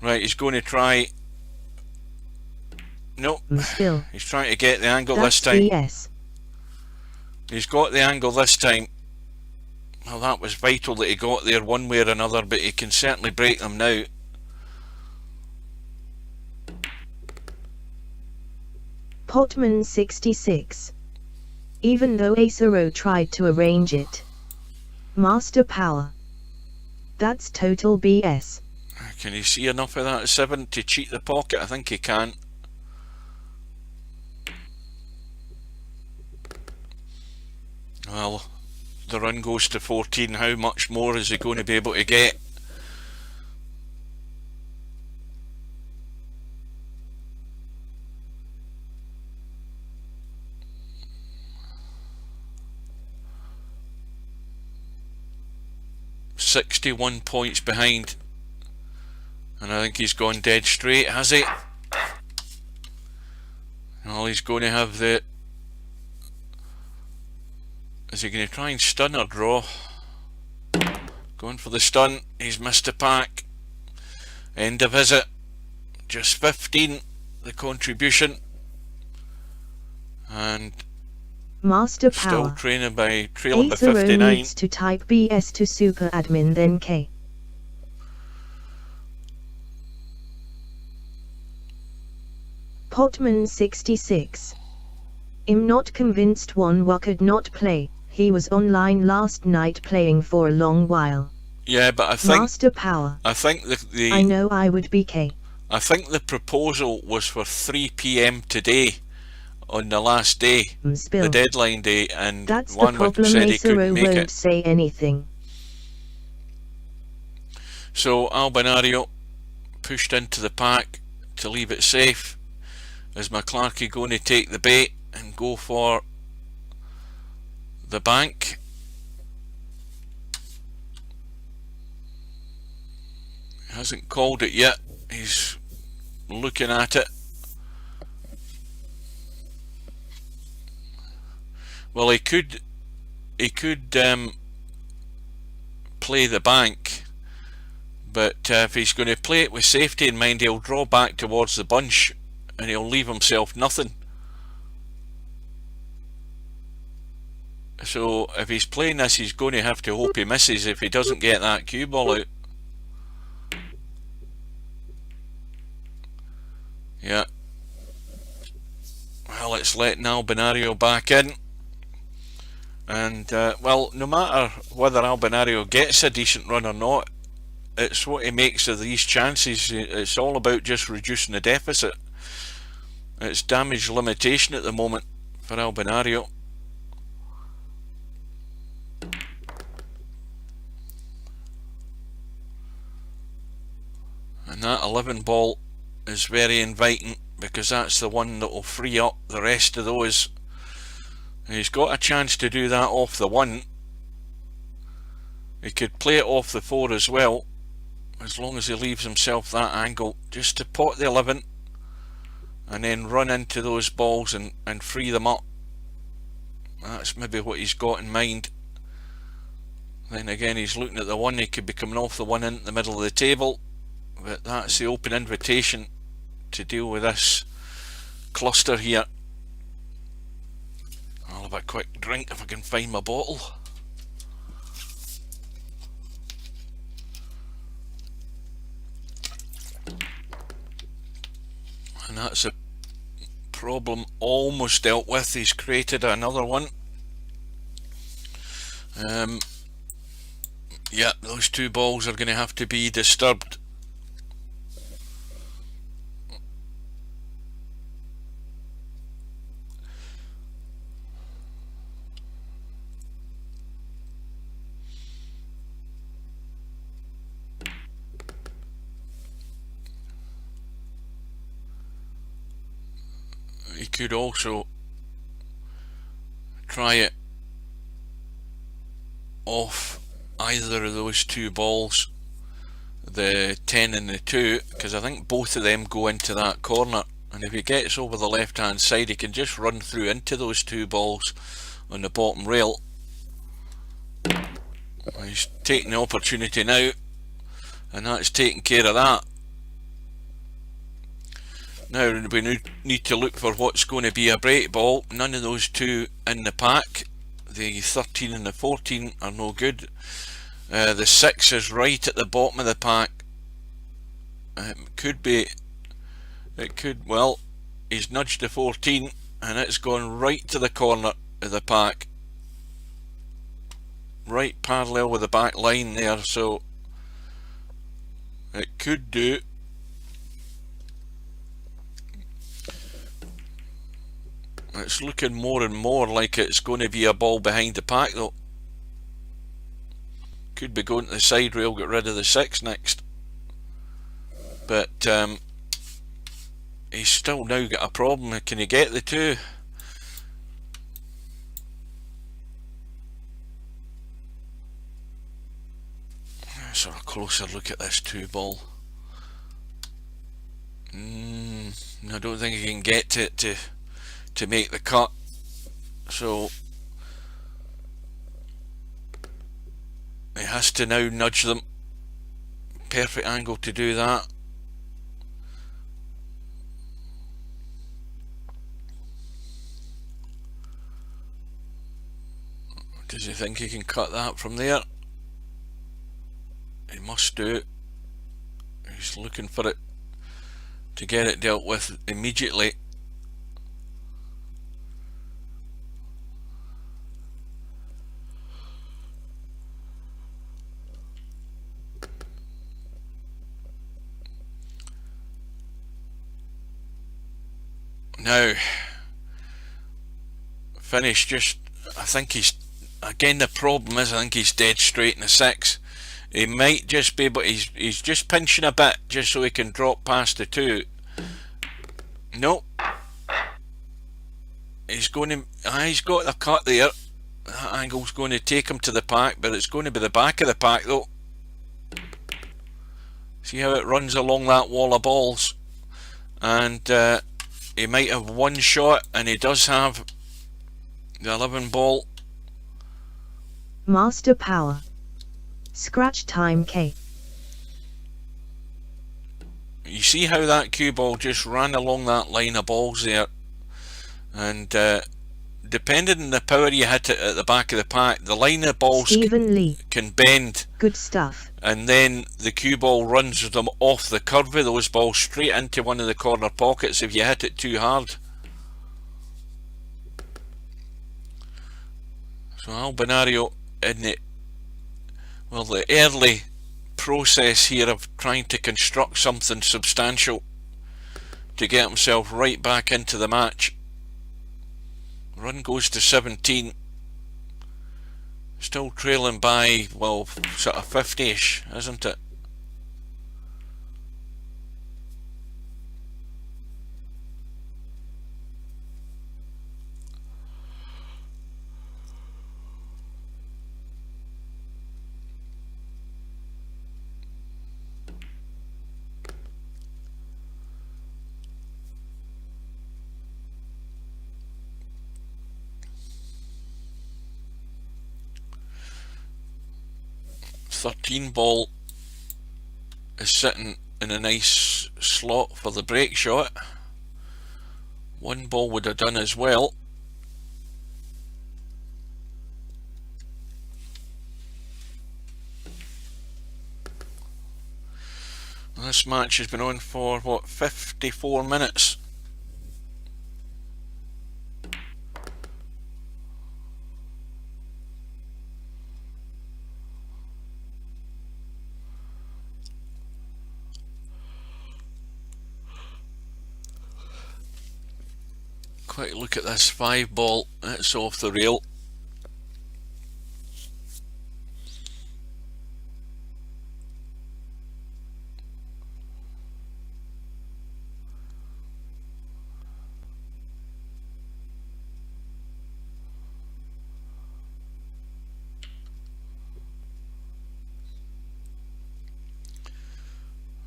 Right, he's going to try. No, Still. He's trying to get the angle That's this time. BS. He's got the angle this time. Well, that was vital that he got there one way or another, but he can certainly break them now. Potman 66. Even though Ace tried to arrange it. Master Power. That's total BS. Can you see enough of that 7 to cheat the pocket? I think he can. Well, the run goes to 14. How much more is he going to be able to get? £61 points behind, and I think he's gone dead straight, has he? Well, he's going to have the... Is he going to try and stun or draw? Going for the stun. He's missed a pack. End of visit. Just 15, the contribution. And Master still Power. trailing by Ace 59. needs to type BS to super admin then K. Potman 66. I'm not convinced Wanwa could not play. He was online last night playing for a long while. Yeah, but I think Master Power. I think I know I would be K. I think the proposal was for 3 PM today, on the last day, the deadline day, and that's one the problem. said he couldn't make won't it. say anything. So Albinario pushed into the pack to leave it safe. Is Clarky going to take the bait and go for the bank? He hasn't called it yet. He's looking at it. Well, he could play the bank, but if he's going to play it with safety in mind, he'll draw back towards the bunch and he'll leave himself nothing. So if he's playing this, he's going to have to hope he misses if he doesn't get that cue ball out. Yeah. Well, it's letting Albinario back in. And, well, no matter whether Albinario gets a decent run or not, it's what he makes of these chances. It's all about just reducing the deficit. It's damage limitation at the moment for Albinario. And that 11 ball is very inviting, because that's the one that will free up the rest of those. And he's got a chance to do that off the 1. He could play it off the 4 as well, as long as he leaves himself that angle, just to pot the 11 and then run into those balls and free them up. That's maybe what he's got in mind. Then again, he's looking at the 1. He could be coming off the 1 into the middle of the table, but that's the open invitation to deal with this cluster here. I'll have a quick drink if I can find my bottle. that's a problem almost dealt with. He's created another one. Yeah, those two balls are going to have to be disturbed. He could also try it off either of those two balls, the 10 and the 2, because I think both of them go into that corner, and if he gets over the left hand side he can just run through into those two balls on the bottom rail. He's taking the opportunity now, and that's taking care of that. Now we need to look for what's going to be a break ball. None of those two in the pack. The 13 and the 14 are no good. The 6 is right at the bottom of the pack. Well, he's nudged the 14 and it's gone right to the corner of the pack. Right parallel with the back line there, so it could do. It's looking more and more like it's going to be a ball behind the pack though. Could be going to the side rail, get rid of the 6 next. But he's still now got a problem. Can he get the 2? Let's have a closer look at this 2 ball. I don't think he can get it to make the cut, so he has to now nudge them. Perfect angle to do that. Does he think he can cut that from there? He must do. He's looking for it to get it dealt with immediately. Now, finish just, I think he's, again the problem is I think he's dead straight in the 6. He might just be, but he's just pinching a bit just so he can drop past the 2. Nope. He's going to, he's got the cut there. That angle's going to take him to the pack, but it's going to be the back of the pack though. See how it runs along that wall of balls? And he might have one shot, and he does have the 11 ball. Master power. Scratch time K. You see how that cue ball just ran along that line of balls there, and depending on the power you hit it at the back of the pack, the line of balls can bend. Good stuff. And then the cue ball runs them off the curve of those balls straight into one of the corner pockets if you hit it too hard. So Albinario in the early process here of trying to construct something substantial to get himself right back into the match. Run goes to 17. Still trailing by, well, sort of 50-ish, isn't it? Ball is sitting in a nice slot for the break shot. 1 ball would have done as well. This match has been on for what, 54 minutes. quick look at this 5 ball. It's off the rail.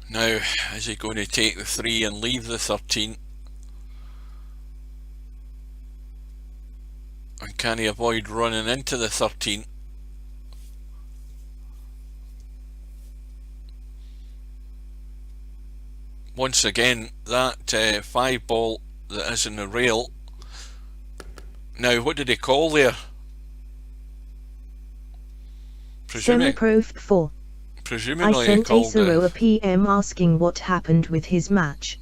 Now, is he going to take the 3 and leave the 13? And can he avoid running into the 13? Once again, that 5 ball that is in the rail. Now, what did he call there? Semi-Pro 4. Presumably I sent he called Acero a PM asking what happened with his match.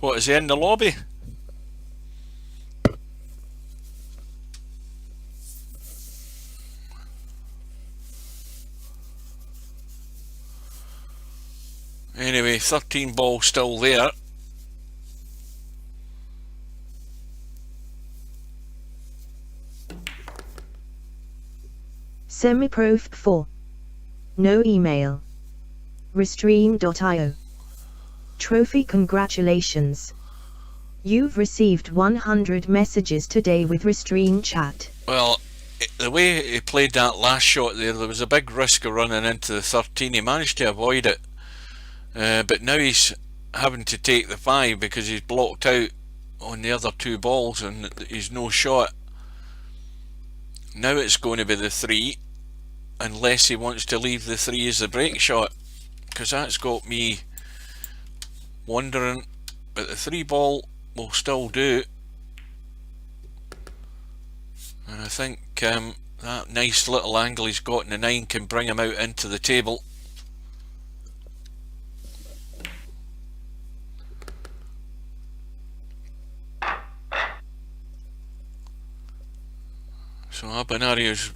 What, is he in the lobby? Anyway, 13 ball still there. Semi-Pro 4. No email. Restream.io. Trophy, congratulations. You've received 100 messages today with Restream chat. Well, the way he played that last shot there was a big risk of running into the 13. He managed to avoid it. But now he's having to take the 5 because he's blocked out on the other 2 balls and he's no shot. Now it's going to be the 3, unless he wants to leave the 3 as the break shot, because that's got me wondering. But the 3 ball will still do, and I think that nice little angle he's got in the 9 can bring him out into the table. So Albinario's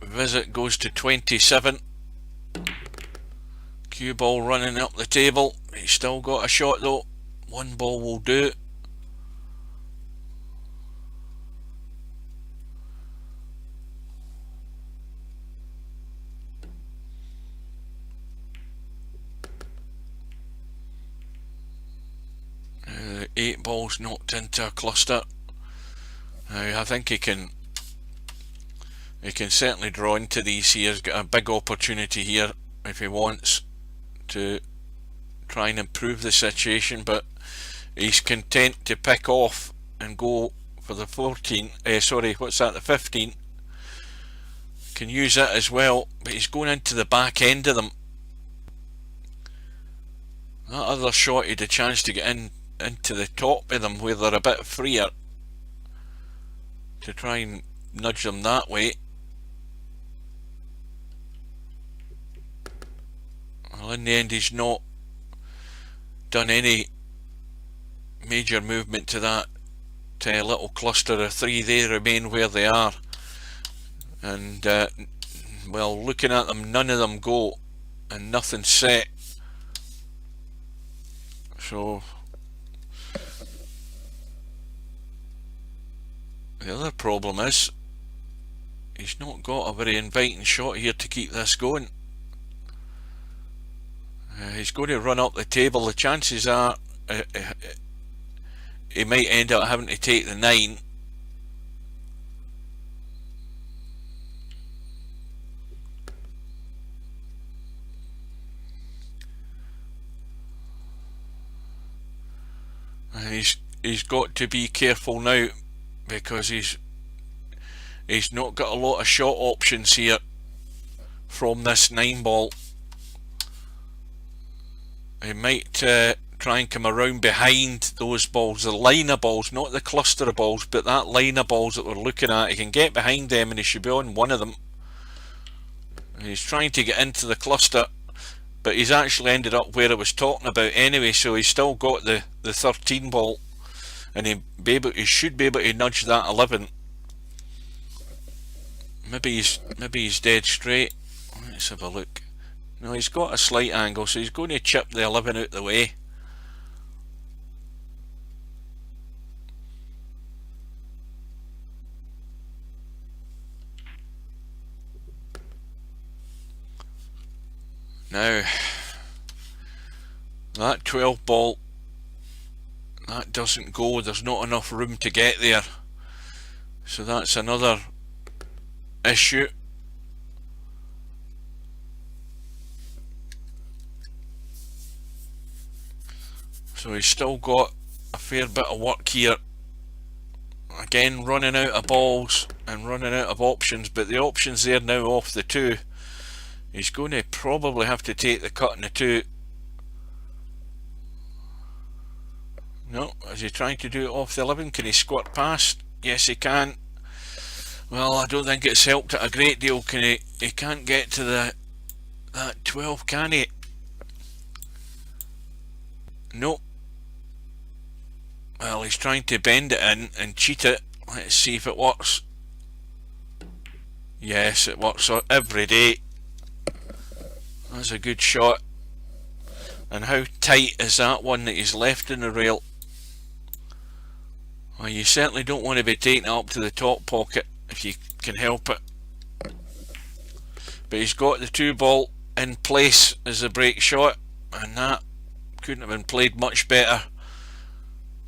visit goes to 27. Cue ball running up the table. He's still got a shot though. 1 ball will do. The 8 balls knocked into a cluster. I think he can certainly draw into these here. He's got a big opportunity here if he wants to try and improve the situation, but he's content to pick off and go for the 14. Sorry, what's that? The 15. Can use it as well, but he's going into the back end of them. That other shot, he had a chance to get into the top of them where they're a bit freer, to try and nudge them that way. Well, in the end, he's not done any major movement to that little cluster of 3. They remain where they are, and well, looking at them, none of them go and nothing set. So the other problem is he's not got a very inviting shot here to keep this going. He's going to run up the table. The chances are he might end up having to take the 9. And he's got to be careful now, because he's not got a lot of shot options here from this 9 ball. He might try and come around behind those balls, the line of balls, not the cluster of balls, but that line of balls that we're looking at. He can get behind them and he should be on one of them. And he's trying to get into the cluster, but he's actually ended up where I was talking about anyway, so he's still got the 13 ball, and he should be able to nudge that 11. Maybe he's dead straight. Let's have a look. No, he's got a slight angle, so he's going to chip the 11 out the way. Now, that 12 ball, that doesn't go. There's not enough room to get there. So that's another issue. So he's still got a fair bit of work here. Again, running out of balls and running out of options, but the options there now off the 2. He's going to probably have to take the cut in the 2. No, is he trying to do it off the 11? Can he squirt past? Yes, he can. Well, I don't think it's helped it a great deal. Can he can't get to that 12, can he? Nope. Well, he's trying to bend it in and cheat it. Let's see if it works. Yes, it works every day. That's a good shot. And how tight is that one that he's left in the rail? Well, you certainly don't want to be taking it up to the top pocket if you can help it. But he's got the 2 ball in place as a break shot, and that couldn't have been played much better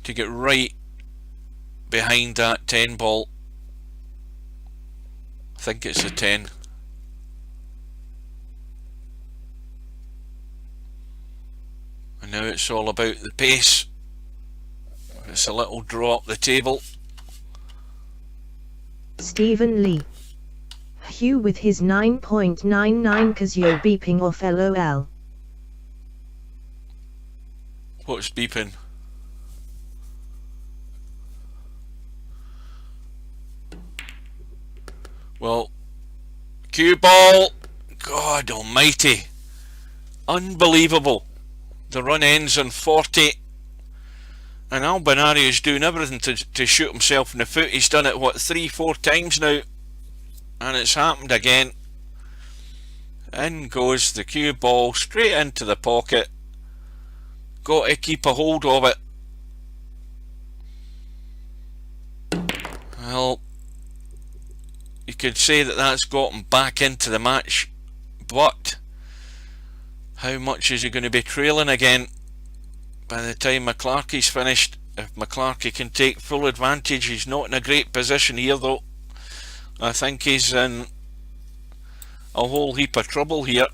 to get right behind that 10 ball. I think it's a 10. And now it's all about the pace. It's a little draw up the table. Stephen Lee. Hugh with his 9.99 'cause you're beeping off LOL. What's beeping? Well, cue ball. God almighty. Unbelievable. The run ends on 40. And Albinario is doing everything to shoot himself in the foot. He's done it, what, 3-4 times now? And it's happened again. In goes the cue ball, straight into the pocket. Got to keep a hold of it. Well, you could say that that's got him back into the match. But how much is he going to be trailing again by the time Clarky's finished? If Clarky can take full advantage, he's not in a great position here though. I think he's in a whole heap of trouble here.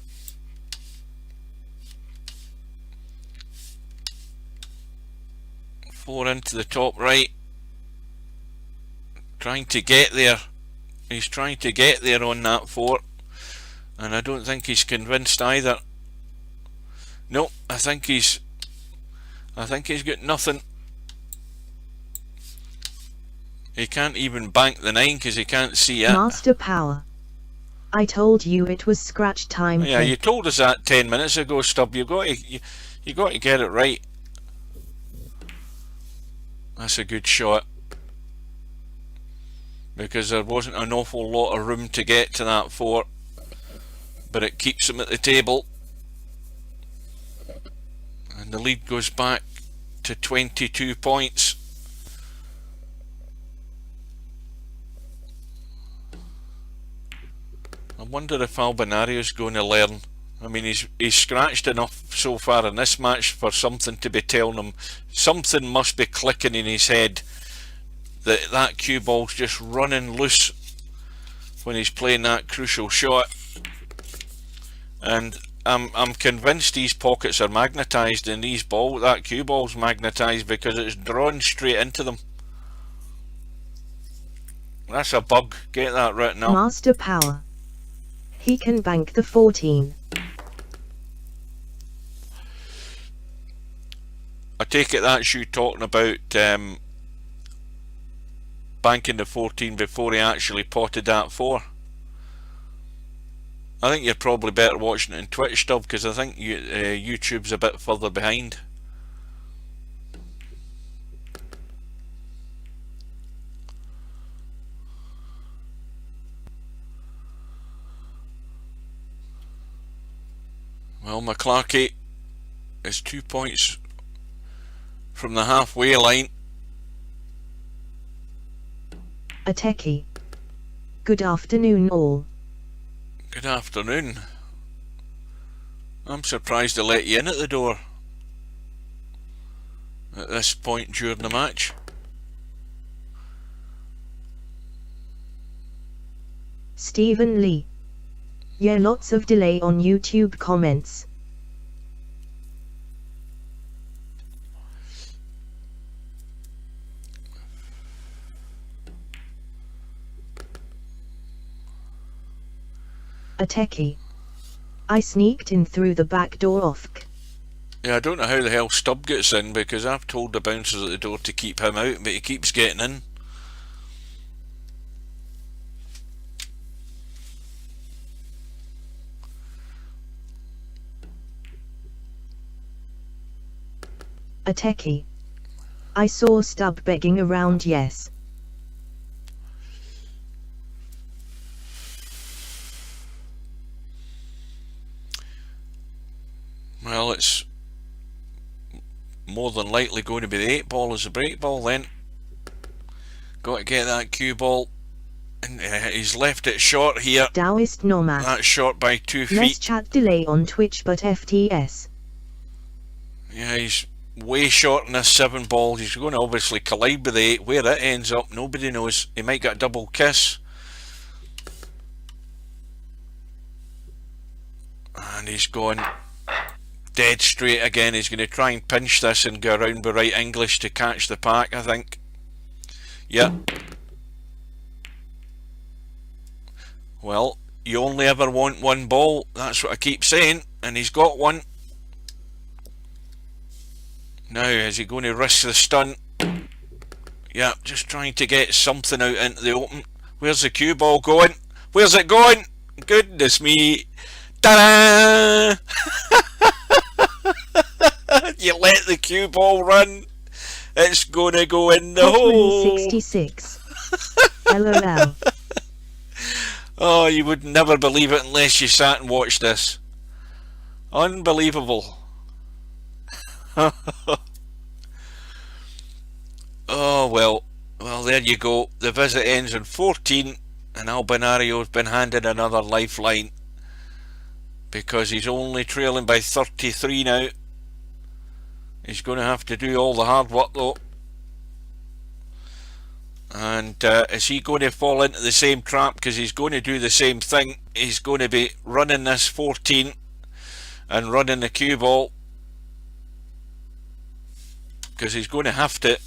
Four into the top right. Trying to get there. He's trying to get there on that 4. And I don't think he's convinced either. No, I think he's got nothing. He can't even bank the 9 because he can't see it. Master Power. I told you it was scratch time. Yeah, you told us that 10 minutes ago, Stub. You got to get it right. That's a good shot. Because there wasn't an awful lot of room to get to that 4. But it keeps him at the table. And the lead goes back to 22 points. I wonder if Albinario's going to learn. I mean, he's scratched enough so far in this match for something to be telling him. Something must be clicking in his head that cue ball's just running loose when he's playing that crucial shot. And I'm convinced these pockets are magnetised, and that cue ball's magnetised because it's drawn straight into them. That's a bug. Get that written up. Master Power. He can bank the 14. I take it that's you talking about banking the 14 before he actually potted that 4. I think you're probably better watching it on Twitch stuff, because I think YouTube's a bit further behind. Well, Clarky is 2 points from the halfway line. A techie. Good afternoon all. Good afternoon. I'm surprised they let you in at the door at this point during the match. Stephen Lee. Yeah, lots of delay on YouTube comments. A techie. I sneaked in through the back door off. Yeah, I don't know how the hell Stubb gets in, because I've told the bouncers at the door to keep him out, but he keeps getting in. A techie. I saw Stubb begging around, yes. Well, it's more than likely going to be the 8 ball as a break ball then. Got to get that cue ball. And he's left it short here. Taoist Nomad. That's short by 2 feet. Less chat delay on Twitch but FTS. Yeah, he's way short in this 7 ball. He's going to obviously collide with the 8. Where it ends up, nobody knows. He might get a double kiss. And he's going dead straight again. He's going to try and pinch this and go around with right English to catch the pack, I think. Yep. Well, you only ever want 1 ball. That's what I keep saying. And he's got one. Now, is he going to risk the stunt? Yeah, just trying to get something out into the open. Where's the cue ball going? Where's it going? Goodness me. Ta-da! You let the cue ball run. It's going to go in the hole. 66. LOL. Oh, you would never believe it unless you sat and watched this. Unbelievable. Oh, well, there you go. The visit ends in 14, and Albinario's been handed another lifeline, because he's only trailing by 33 now. He's going to have to do all the hard work though. And is he going to fall into the same trap? Because he's going to do the same thing. He's going to be running this 14 and running the cue ball, because he's going to have to.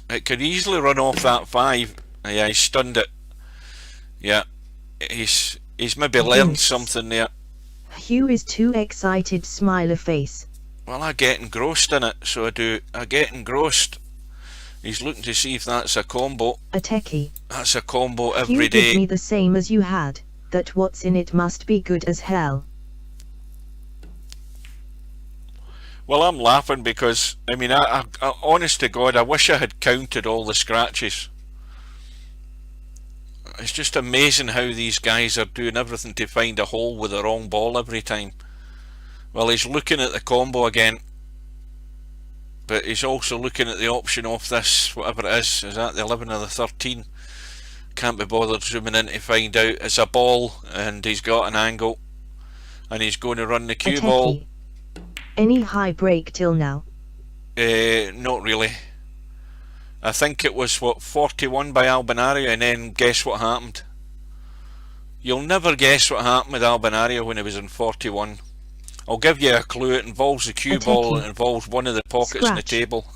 It could easily run off that 5. Yeah, he stunned it. Yeah, he's maybe learned something there. Hugh is too excited, smile face. Well, I get engrossed in it, so I do. I get engrossed. He's looking to see if that's a combo. A techie. That's a combo every Hugh, day. give me the same as you had. That what's in it must be good as hell. Well, I'm laughing because, I mean, I honest to God, I wish I had counted all the scratches. It's just amazing how these guys are doing everything to find a hole with the wrong ball every time. Well, he's looking at the combo again, but he's also looking at the option off this, whatever it is that the 11 or the 13? Can't be bothered zooming in to find out. It's a ball, and he's got an angle, and he's going to run the cue ball. Any high break till now? Not really. I think it was, 41 by Albinario, and then guess what happened? You'll never guess what happened with Albinario when he was in 41. I'll give you a clue. It involves the cue ball, and it involves one of the pockets in the table.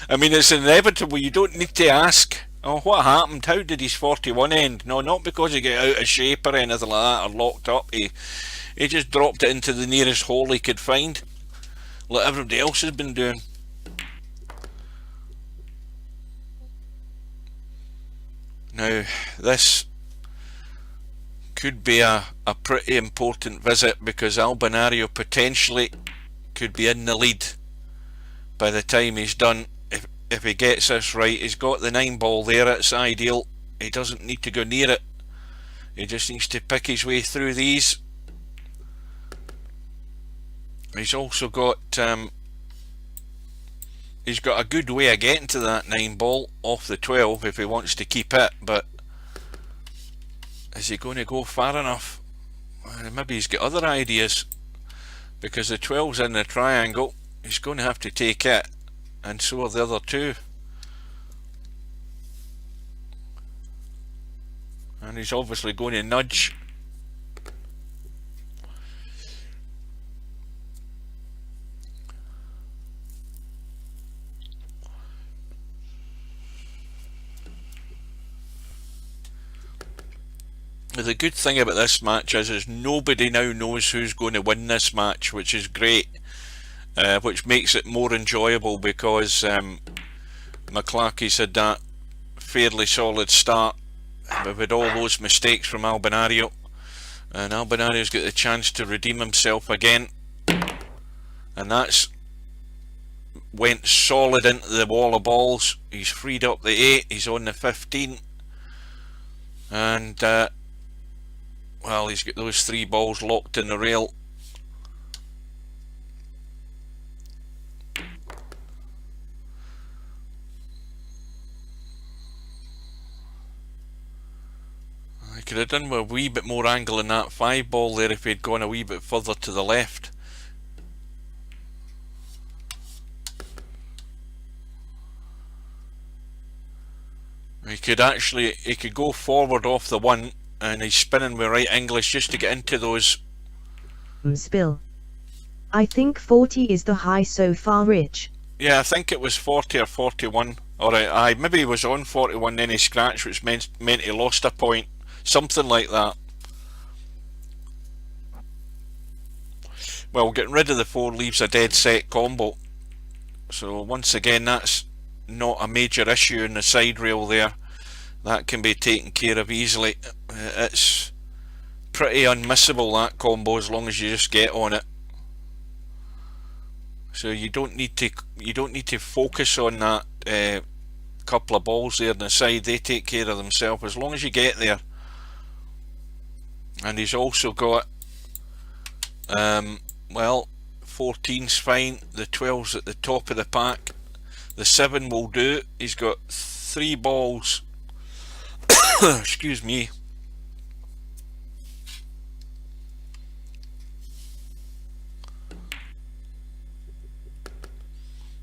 I mean, it's inevitable. You don't need to ask, oh, what happened? How did his 41 end? No, not because he got out of shape or anything like that, or locked up. He just dropped it into the nearest hole he could find, like everybody else has been doing. Now, this could be a pretty important visit, because Albinario potentially could be in the lead by the time he's done. If he gets this right, he's got the 9 ball there. It's ideal. He doesn't need to go near it. He just needs to pick his way through these. He's also got he's got a good way of getting to that 9 ball off the 12 if he wants to keep it, but is he going to go far enough? Maybe he's got other ideas, because the 12's in the triangle. He's going to have to take it, and so are the other two. And he's obviously going to nudge. The good thing about this match is nobody now knows who's going to win this match, which is great, which makes it more enjoyable, because Clarky's had that fairly solid start. We've had all those mistakes from Albinario, and Albinario's got the chance to redeem himself again, and that's went solid into the wall of balls. He's freed up the 8, he's on the 15, and well, he's got those 3 balls locked in the rail. I could have done with a wee bit more angle in that 5 ball there if he'd gone a wee bit further to the left. He could go forward off the 1, and he's spinning with right English just to get into those. Spill. I think 40 is the high so far, Rich. Yeah, I think it was 40 or 41. Alright, maybe he was on 41, then he scratched, which meant he lost a point. Something like that. Well, getting rid of the 4 leaves a dead set combo. So once again, that's not a major issue in the side rail there. That can be taken care of easily. It's pretty unmissable, that combo, as long as you just get on it. So you don't need to focus on that couple of balls there on the side. They take care of themselves as long as you get there. And he's also got well, 14's fine, the 12's at the top of the pack, the 7 will do. He's got 3 balls excuse me.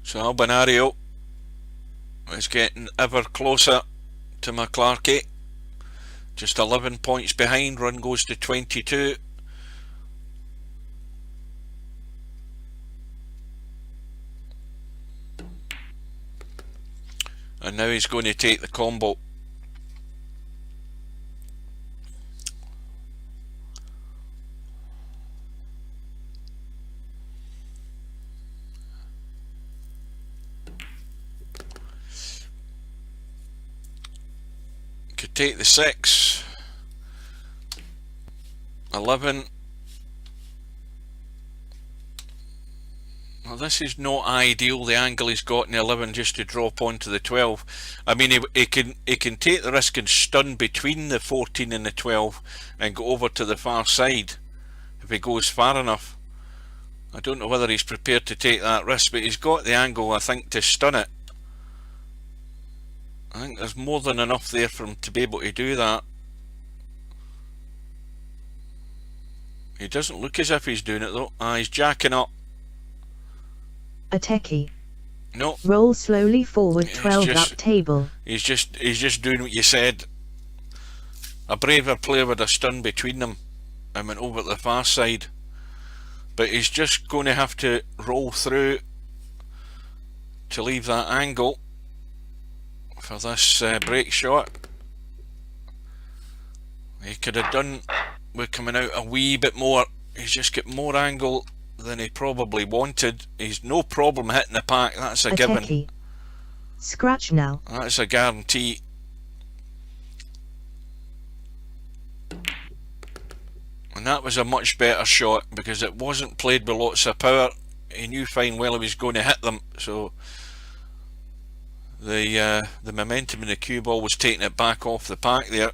So Albinario is getting ever closer to Clarky. Just 11 points behind, run goes to 22. And now he's going to take the combo. Could take the 6, 11. Well, this is not ideal, the angle he's got in the 11 just to drop onto the 12. I mean, he can take the risk and stun between the 14 and the 12 and go over to the far side if he goes far enough. I don't know whether he's prepared to take that risk, but he's got the angle, I think, to stun it. I think there's more than enough there for him to be able to do that. He doesn't look as if he's doing it though. He's jacking up. A techie. No. Roll slowly forward 12 up table. He's just doing what you said. A braver player would have stunned between them and went over to the far side. But he's just going to have to roll through to leave that angle for this break shot. He could have done with coming out a wee bit more. He's just got more angle than he probably wanted. He's no problem hitting the pack, that's a given. Techie. Scratch now. That's a guarantee. And that was a much better shot because it wasn't played with lots of power. He knew fine well he was going to hit them, so the momentum in the cue ball was taking it back off the pack there.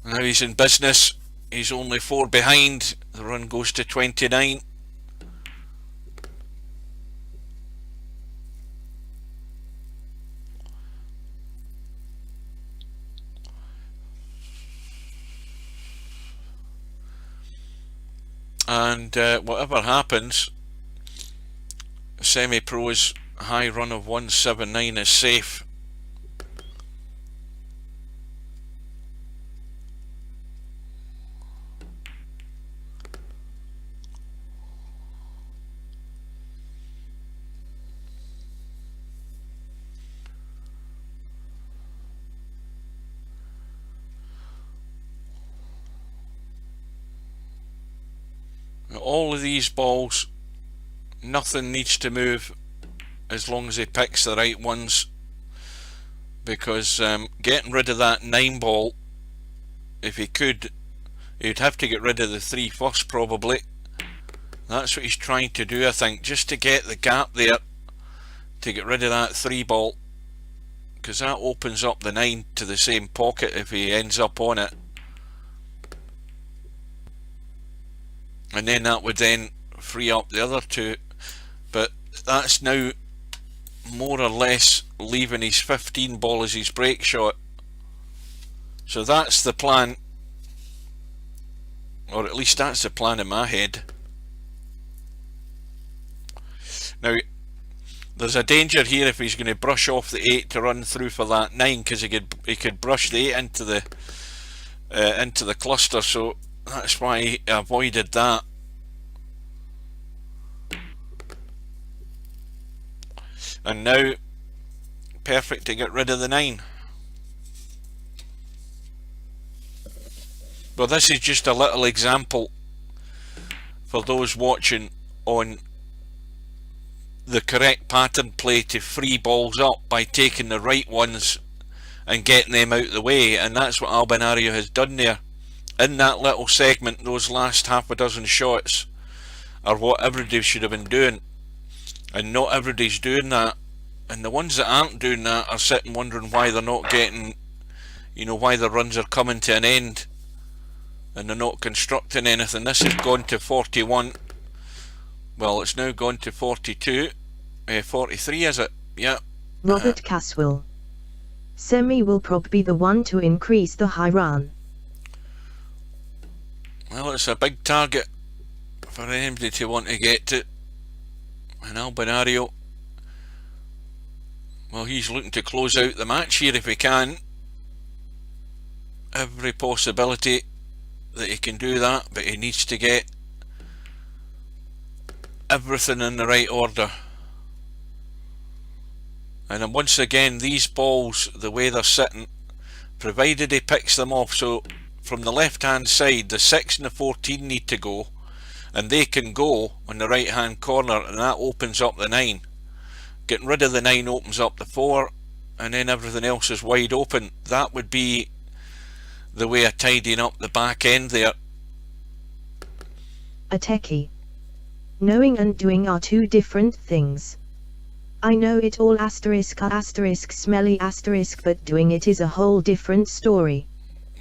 Now he's in business. He's only 4 behind. The run goes to 29. and whatever happens, Semi-Pro's high run of 179 is safe. All of these balls, nothing needs to move as long as he picks the right ones, because getting rid of that 9 ball, if he could, he'd have to get rid of the 3 first probably. That's what he's trying to do, I think, just to get the gap there, to get rid of that 3 ball, because that opens up the 9 to the same pocket if he ends up on it. And then that would then free up the other 2, but that's now more or less leaving his 15 ball as his break shot. So that's the plan, or at least that's the plan in my head. Now there's a danger here if he's going to brush off the 8 to run through for that 9, because he could brush the 8 into the cluster, so that's why he avoided that. And now, perfect to get rid of the 9. Well, this is just a little example for those watching on the correct pattern play to free balls up by taking the right ones and getting them out of the way, and that's what Albinario has done there. In that little segment, those last half a dozen shots are what everybody should have been doing, and not everybody's doing that, and the ones that aren't doing that are sitting wondering why they're not getting, why the runs are coming to an end and they're not constructing anything. This has gone to 41. Well, it's now gone to 42. 43 is it? Yeah. Robert Caswell. Semi will probably be the one to increase the high run. Well, it's a big target for anybody to want to get to. And Albinario, well, he's looking to close out the match here if he can. Every possibility that he can do that, but he needs to get everything in the right order. And then once again, these balls, the way they're sitting, provided he picks them off, so from the left hand side the 6 and the 14 need to go, and they can go on the right hand corner, and that opens up the 9. Getting rid of the 9 opens up the 4, and then everything else is wide open. That would be the way of tidying up the back end there. A techie. Knowing and doing are 2 different things. I know it all asterisk smelly asterisk, but doing it is a whole different story.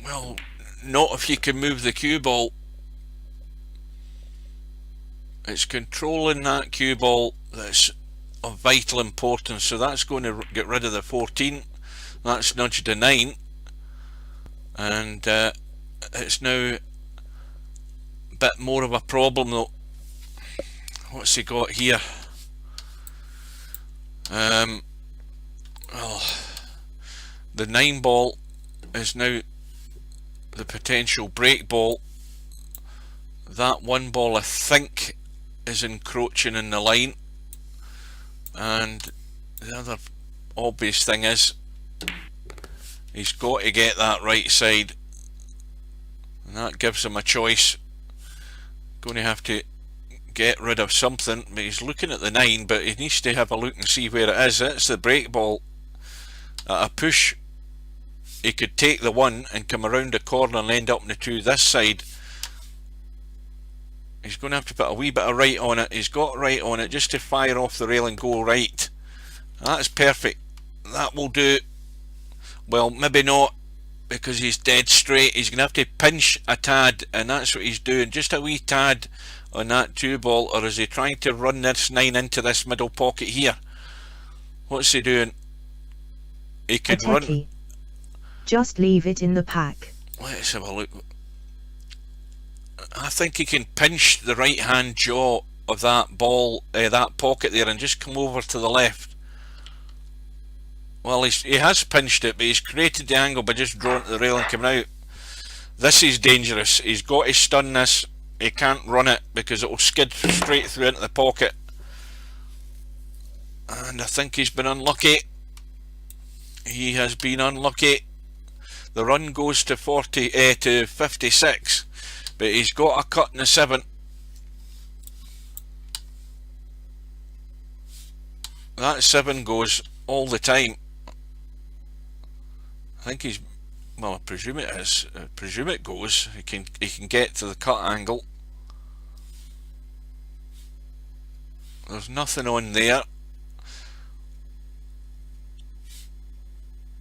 Well, not if you can move the cue ball. It's controlling that cue ball that's of vital importance, so that's going to get rid of the 14. That's nudged the 9, and it's now a bit more of a problem though. What's he got here? Well, the 9 ball is now the potential break ball. That 1 ball I think is encroaching in the line, and the other obvious thing is he's got to get that right side, and that gives him a choice. Going to have to get rid of something, but he's looking at the 9, but he needs to have a look and see where it is. It's the break ball. At a push he could take the 1 and come around the corner and end up in the 2 this side. He's going to have to put a wee bit of right on it. He's got right on it just to fire off the rail and go right. That's perfect. That will do. Well, maybe not, because he's dead straight. He's going to have to pinch a tad, and that's what he's doing. Just a wee tad on that 2 ball, or is he trying to run this 9 into this middle pocket here? What's he doing? He can run. Just leave it in the pack. Let's have a look. I think he can pinch the right hand jaw of that ball, that pocket there, and just come over to the left. Well, he has pinched it, but he's created the angle by just drawing to the rail and coming out. This is dangerous. He's got to stun this. He can't run it because it will skid straight through into the pocket. And I think he's been unlucky. He has been unlucky. The run goes to 56, but he's got a cut in the 7. That 7 goes all the time. I think he's, well, I presume it is. I presume it goes. He can get to the cut angle. There's nothing on there.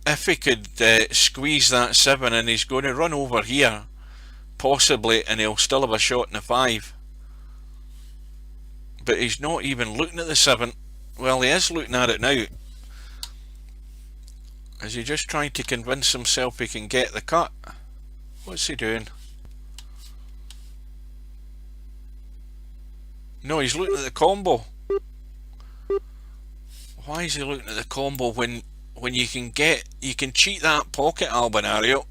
If he could squeeze that 7, and he's going to run over here, possibly, and he'll still have a shot in the 5. But he's not even looking at the 7. Well, he is looking at it now. Is he just trying to convince himself he can get the cut? What's he doing? No, he's looking at the combo. Why is he looking at the combo when you can cheat that pocket, Albinario?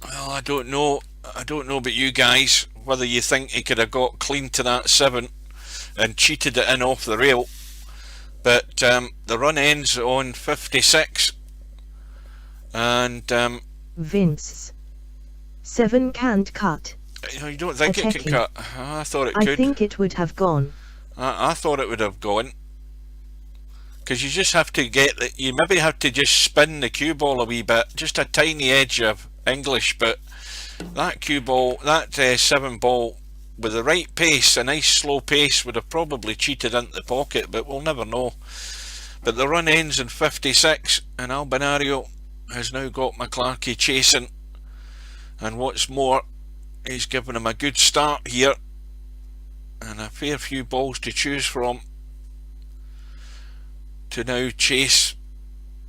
Well, I don't know about you guys, whether you think he could have got clean to that 7 and cheated it in off the rail, but the run ends on 56, and Vince, 7 can't cut. You don't think it can cut? I thought it could. I think it would have gone. I thought it would have gone, because you just have to you maybe have to just spin the cue ball a wee bit, just a tiny edge of English, but that cue ball, that 7 ball, with the right pace, a nice slow pace, would have probably cheated into the pocket, but we'll never know. But the run ends in 56, and Albinario has now got Clarky chasing, and what's more, he's given him a good start here, and a fair few balls to choose from to now chase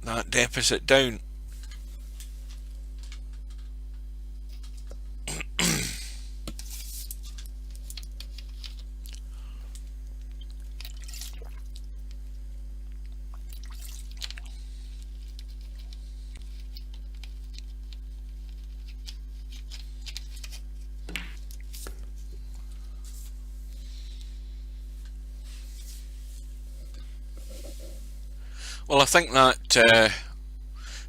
that deficit down. Well, I think that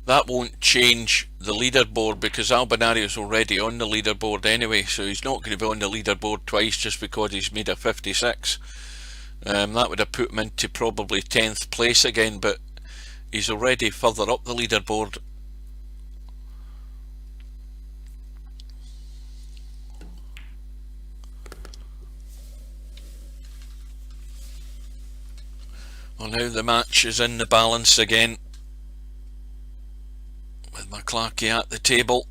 that won't change the leaderboard, because Albinario's already on the leaderboard anyway, so he's not going to be on the leaderboard twice just because he's made a 56. That would have put him into probably 10th place again, but he's already further up the leaderboard. Well, now the match is in the balance again, with Clarky at the table,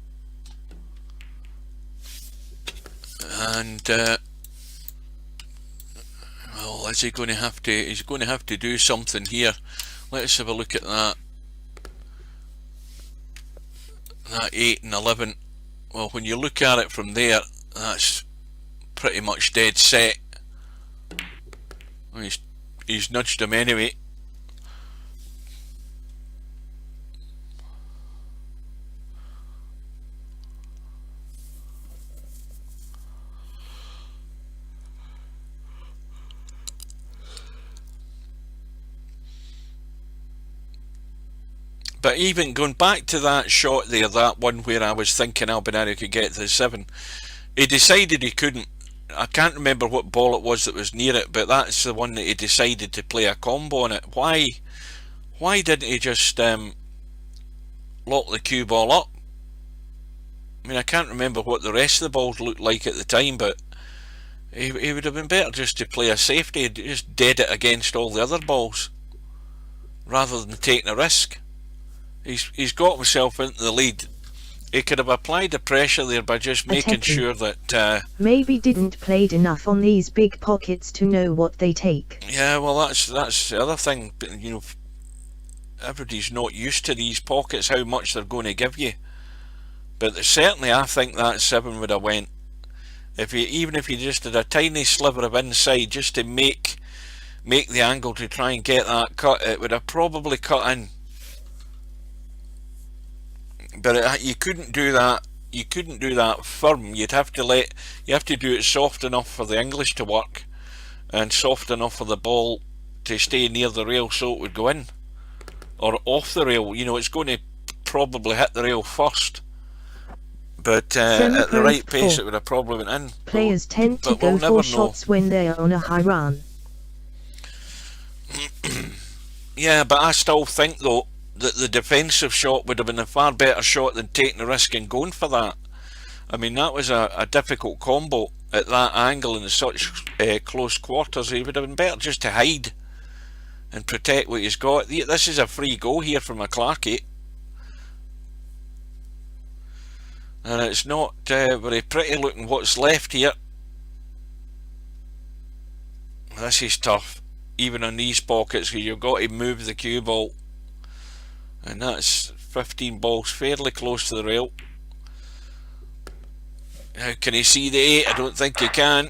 and well, is he going to have to? He's going to have to do something here. Let's have a look at that. That 8 and 11. Well, when you look at it from there, that's pretty much dead set. Well, he's nudged him anyway. But even going back to that shot there, that one where I was thinking Albinario could get to the 7, he decided he couldn't. I can't remember what ball it was that was near it, but that's the one that he decided to play a combo on it. Why didn't he just lock the cue ball up? I mean, I can't remember what the rest of the balls looked like at the time, but he would have been better just to play a safety, just dead it against all the other balls, rather than taking a risk. He's got himself into the lead. He could have applied the pressure there by just making sure that maybe didn't played enough on these big pockets to know what they take. Yeah, well, that's the other thing. You know, everybody's not used to these pockets, how much they're going to give you. But certainly I think that 7 would have went. Even if you just did a tiny sliver of inside just to make the angle to try and get that cut, it would have probably cut in. But you couldn't do that. You couldn't do that firm. You have to do it soft enough for the English to work, and soft enough for the ball to stay near the rail so it would go in, or off the rail. You know, it's going to probably hit the rail first. But at the right pace, it would have probably went in. Players tend to go for shots when they are on a high run. Yeah, but I still think though that the defensive shot would have been a far better shot than taking the risk and going for that. I mean, that was a difficult combo at that angle in such close quarters. It would have been better just to hide and protect what he's got. This is a free go here from a Clarky. And it's not very pretty looking what's left here. This is tough, even on these pockets, because you've got to move the cue ball. And that's 15 balls fairly close to the rail. Now, can he see the 8? I don't think he can.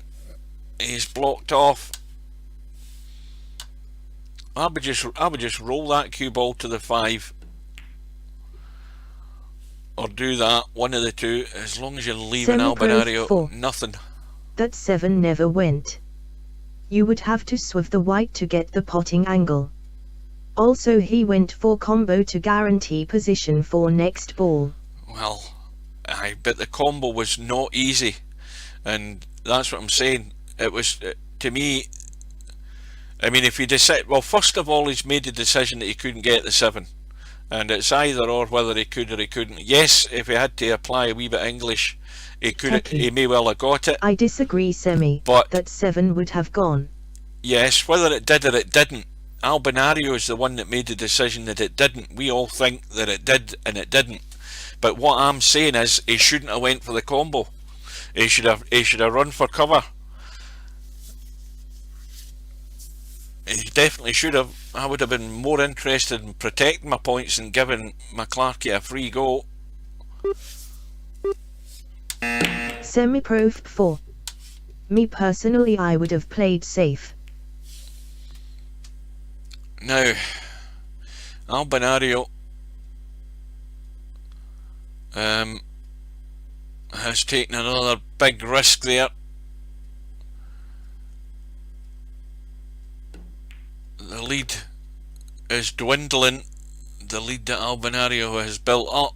He's blocked off. I would just roll that cue ball to the 5. Or do that, one of the two, as long as you're leaving Albinario nothing. That 7 never went. You would have to swive the white to get the potting angle. Also he went for combo to guarantee position for next ball. Well, but the combo was not easy, and that's what I'm saying. It was, to me, I mean, if you decide, well, first of all, he's made the decision that he couldn't get the 7. And it's either or whether he could or he couldn't. Yes, if he had to apply a wee bit of English, he may well have got it. I disagree, Semi, but that 7 would have gone. Yes, whether it did or it didn't. Albinario is the one that made the decision that it didn't. We all think that it did and it didn't. But what I'm saying is he shouldn't have went for the combo. He should have run for cover. He definitely should have. I would have been more interested in protecting my points than giving my Clarky a free go. Semi-pro 4. Me personally, I would have played safe. Now, Albinario has taken another big risk there. The lead is dwindling, the lead that Albinario has built up.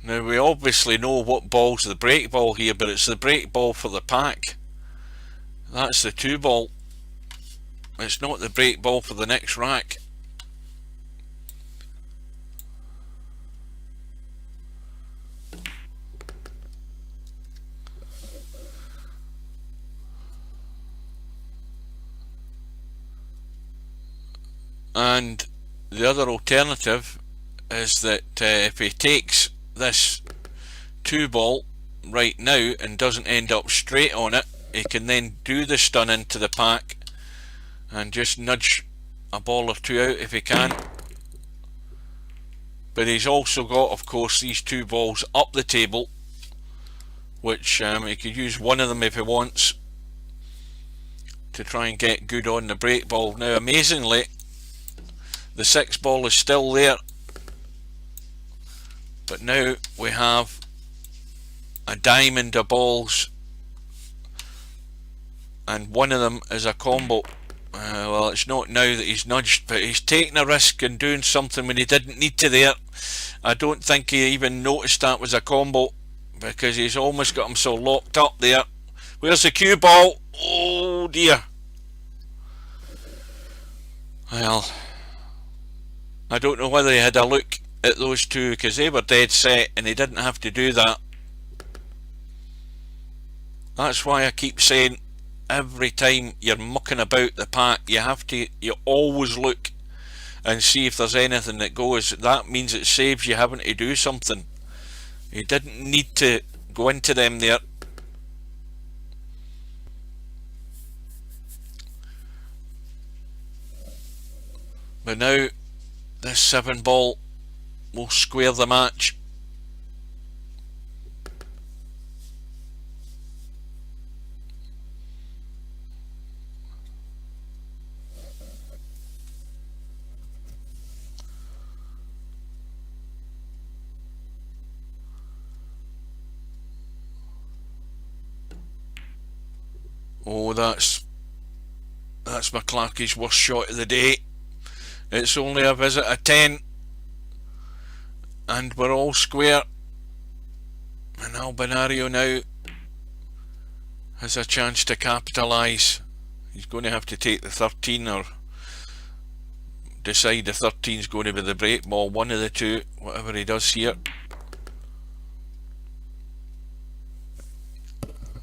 Now, we obviously know what ball's the break ball here, but it's the break ball for the pack. That's the 2 ball. It's not the break ball for the next rack. And the other alternative is that if he takes this 2 ball right now and doesn't end up straight on it, he can then do the stun into the pack and just nudge a ball or 2 out if he can. But he's also got, of course, these 2 balls up the table, which he could use one of them if he wants to try and get good on the break ball. Now, amazingly, the 6 ball is still there, but now we have a diamond of balls, and one of them is a combo. Well, it's not now that he's nudged, but he's taking a risk and doing something when he didn't need to there. I don't think he even noticed that was a combo, because he's almost got him so locked up there. Where's the cue ball? Oh dear. Well, I don't know whether he had a look at those 2, because they were dead set and he didn't have to do that. That's why I keep saying, every time you're mucking about the pack, you always look and see if there's anything that goes. That means it saves you having to do something. You didn't need to go into them there. But now This 7 ball will square the match. Oh, that's my Clarky's worst shot of the day. It's only a visit of 10, and we're all square. And Albinario now has a chance to capitalise. He's going to have to take the 13 or decide the 13 is going to be the break ball. One of the two, whatever he does here.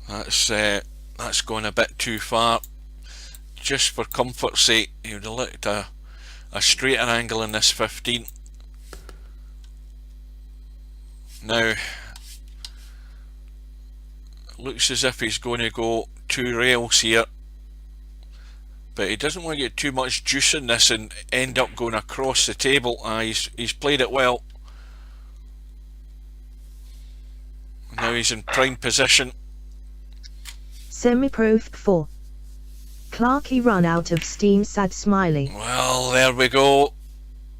That's gone a bit too far. Just for comfort's sake, he would have looked a straighter angle in this 15. Now, looks as if he's going to go 2 rails here, but he doesn't want to get too much juice in this and end up going across the table. He's played it well. Now he's in prime position. Semi-Pro 4. Clarky run out of steam, sad smiley. Well, there we go.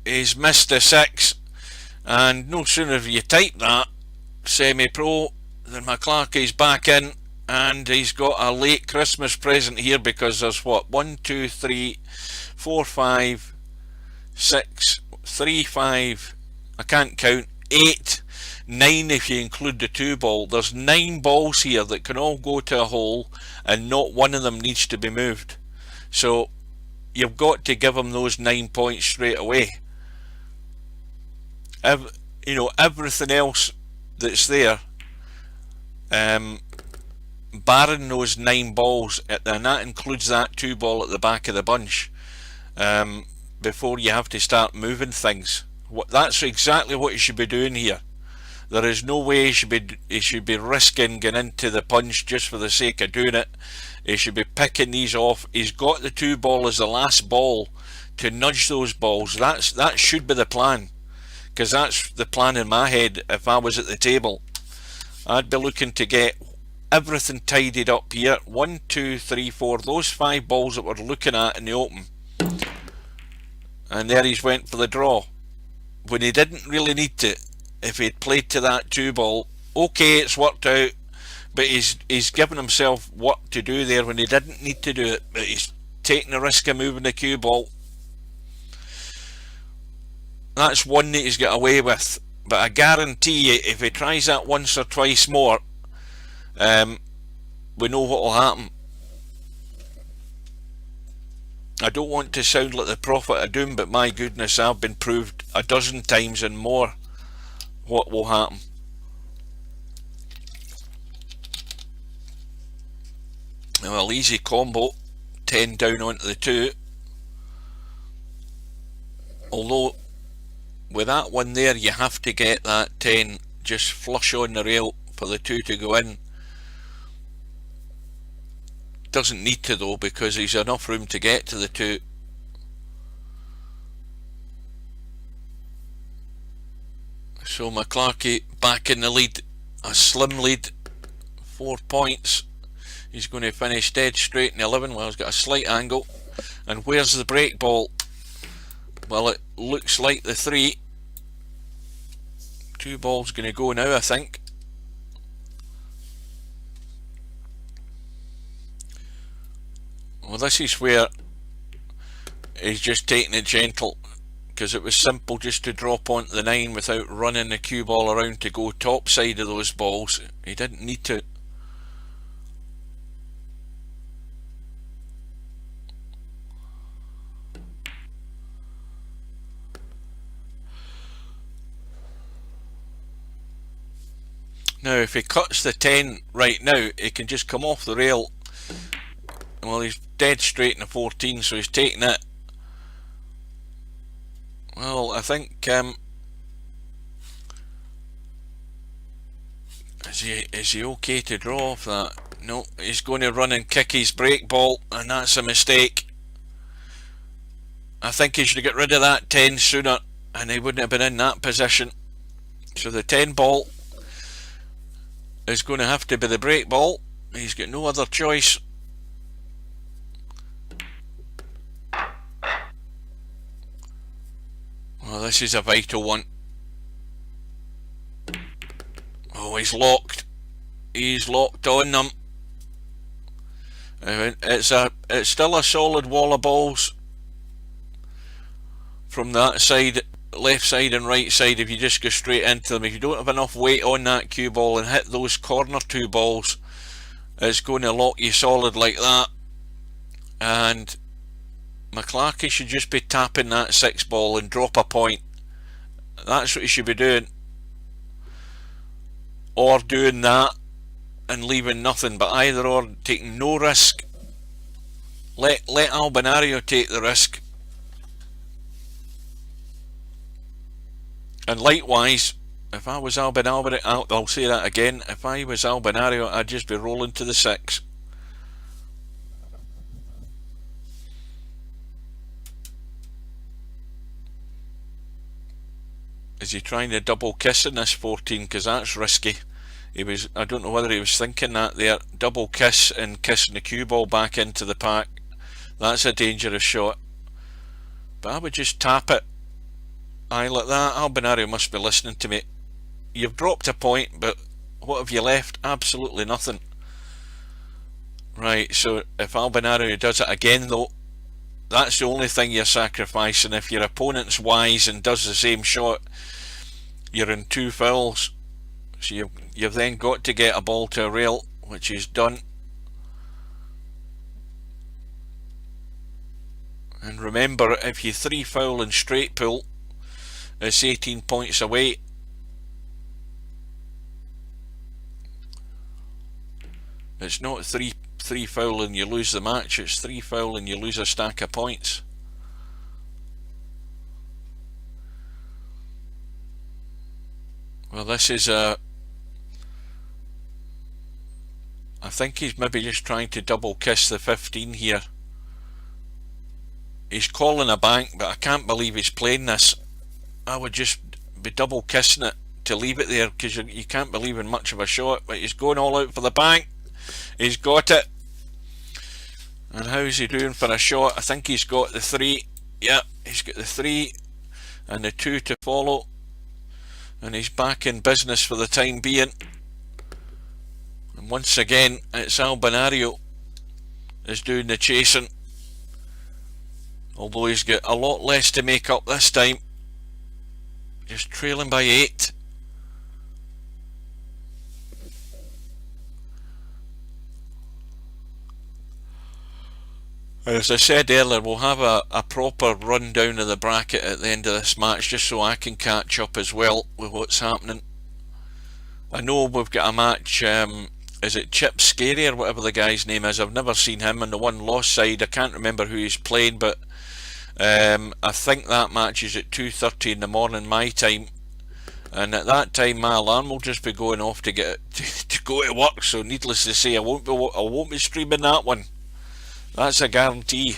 He's missed the 6, and no sooner have you typed that semi-pro than my Clarky's back in, and he's got a late Christmas present here, because there's what, 1, 2, 3, 4, 5, 6, 3, 5, I can't count, 8, 9 if you include the 2 ball. There's 9 balls here that can all go to a hole, and not one of them needs to be moved. So you've got to give him those 9 points straight away. Everything else that's there, barring those 9 balls, and that includes that 2 ball at the back of the bunch, before you have to start moving things. That's exactly what you should be doing here. There is no way he should be risking going into the punch just for the sake of doing it. He should be picking these off. He's got the 2 ball as the last ball to nudge those balls. That should be the plan, because that's the plan in my head. If I was at the table, I'd be looking to get everything tidied up here. 1, 2, 3, 4, those 5 balls that we're looking at in the open, and there he's went for the draw when he didn't really need to. If he'd played to that 2 ball, okay, it's worked out, but he's given himself work to do there when he didn't need to do it. But he's taking the risk of moving the cue ball. That's one that he's got away with, but I guarantee you, if he tries that once or twice more, we know what will happen. I don't want to sound like the prophet of doom, but my goodness, I've been proved a dozen times and more what will happen. Well, easy combo, 10 down onto the 2. Although with that one there, you have to get that 10 just flush on the rail for the 2 to go in. Doesn't need to though, because he's enough room to get to the 2. So McClarkey back in the lead, a slim lead, 4 points. He's going to finish dead straight in 11. Well, he's got a slight angle. And where's the break ball? Well, it looks like the 3. 2 balls going to go now, I think. Well, this is where he's just taking it gentle, because it was simple just to drop onto the 9 without running the cue ball around to go top side of those balls. He didn't need to. Now if he cuts the 10 right now, he can just come off the rail. Well, he's dead straight in the 14, so he's taking it. Well, I think is he okay to draw off that? No, he's going to run and kick his break ball, and that's a mistake. I think he should get rid of that 10 sooner, and he wouldn't have been in that position. So the 10 ball is going to have to be the break ball. He's got no other choice. Well, this is a vital one. Oh, he's locked. He's locked on them. It's still a solid wall of balls from that side, left side and right side. If you just go straight into them, if you don't have enough weight on that cue ball and hit those corner 2 balls, it's going to lock you solid like that. And Clarky should just be tapping that 6 ball and drop a point. That's what he should be doing. Or doing that and leaving nothing, but either or, taking no risk. Let Albinario take the risk. And likewise, if I was Albinario, I'll say that again, if I was Albinario, I'd just be rolling to the 6. Is he trying to double kiss in this 14? Because that's risky. I don't know whether he was thinking that there. Double kiss and kissing the cue ball back into the pack. That's a dangerous shot. But I would just tap it. Aye, like that. Albinario must be listening to me. You've dropped a point, but what have you left? Absolutely nothing. Right, so if Albinario does it again though, that's the only thing you're sacrificing. If your opponent's wise and does the same shot, you're in 2 fouls. So you've then got to get a ball to a rail, which is done. And remember, if you 3 foul and straight pull, it's 18 points away. It's not 3 foul and you lose the match, it's 3 foul and you lose a stack of points. Well, this is I think he's maybe just trying to double kiss the 15 here. He's calling a bank, but I can't believe he's playing this. I would just be double kissing it to leave it there, because you can't believe in much of a shot. But he's going all out for the bank. He's got it. And how's he doing for a shot? I think he's got the 3. Yep, he's got the 3 and the 2 to follow. And he's back in business for the time being. And once again, it's Albinario is doing the chasing. Although he's got a lot less to make up this time. Just trailing by 8. As I said earlier, we'll have a proper rundown of the bracket at the end of this match, just so I can catch up as well with what's happening. I know we've got a match, is it Chip Scary or whatever the guy's name is? I've never seen him on the one loss side. I can't remember who he's playing, but I think that match is at 2:30 in the morning my time, and at that time my alarm will just be going off to get to go to work. So needless to say, I won't be streaming that one. That's a guarantee.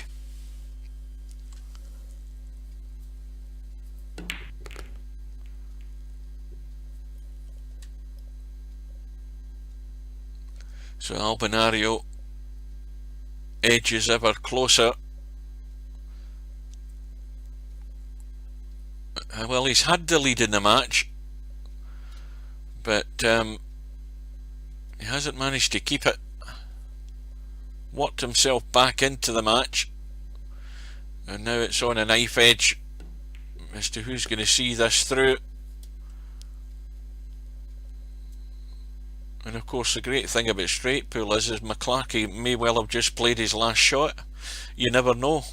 So Albinario edges ever closer. Well, he's had the lead in the match, but he hasn't managed to keep it. Worked himself back into the match, and now it's on a knife edge as to who's going to see this through. And of course the great thing about straight pull is Clarky may well have just played his last shot. You never know.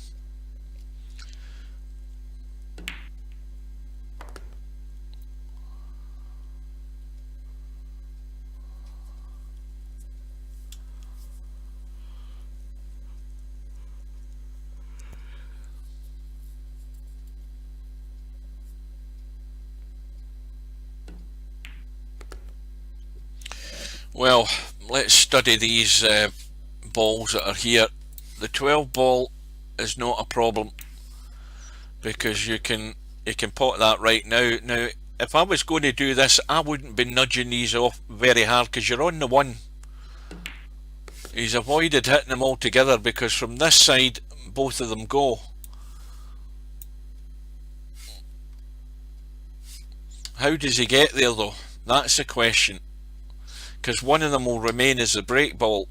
Well, let's study these balls that are here. The 12 ball is not a problem. because you can pot that right now. Now, if I was going to do this, I wouldn't be nudging these off very hard, because you're on the one. He's avoided hitting them all together, because from this side both of them go. How does he get there though? That's the question, because one of them will remain as a break ball.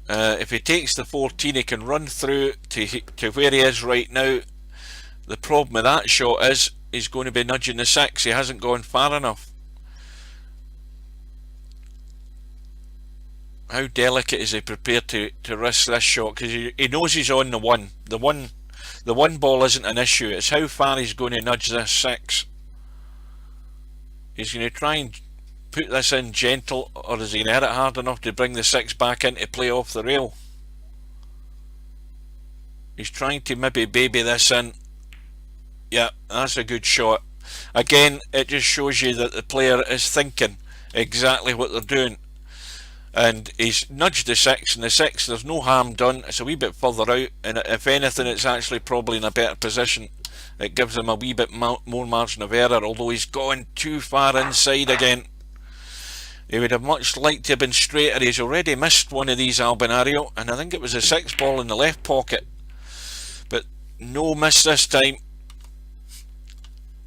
If he takes the 14, he can run through to where he is right now. The problem with that shot is he's going to be nudging the 6. He hasn't gone far enough. How delicate is he prepared to risk this shot? Because he knows he's on the one. The one ball isn't an issue. It's how far he's going to nudge this 6. He's going to try and put this in gentle, or is he going to hit it hard enough to bring the 6 back into play off the rail? He's trying to maybe baby this in. Yeah, that's a good shot. Again, it just shows you that the player is thinking exactly what they're doing. And he's nudged the 6, and the 6, there's no harm done. It's a wee bit further out, and if anything, it's actually probably in a better position. It gives him a wee bit more margin of error, although he's gone too far inside again. He would have much liked to have been straighter. He's already missed one of these, Albinario, and I think it was a 6 ball in the left pocket. But no miss this time.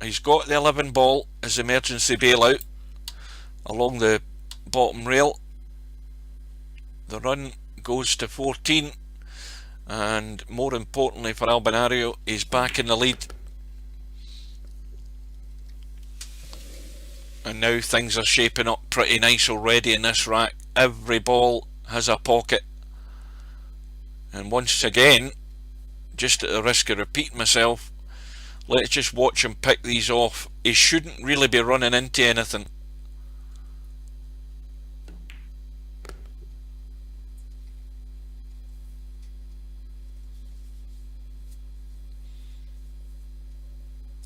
He's got the 11 ball as emergency bailout along the bottom rail. The run goes to 14, and more importantly for Albinario, he's back in the lead. And now things are shaping up pretty nice already in this rack. Every ball has a pocket. And once again, just at the risk of repeating myself, let's just watch him pick these off. He shouldn't really be running into anything.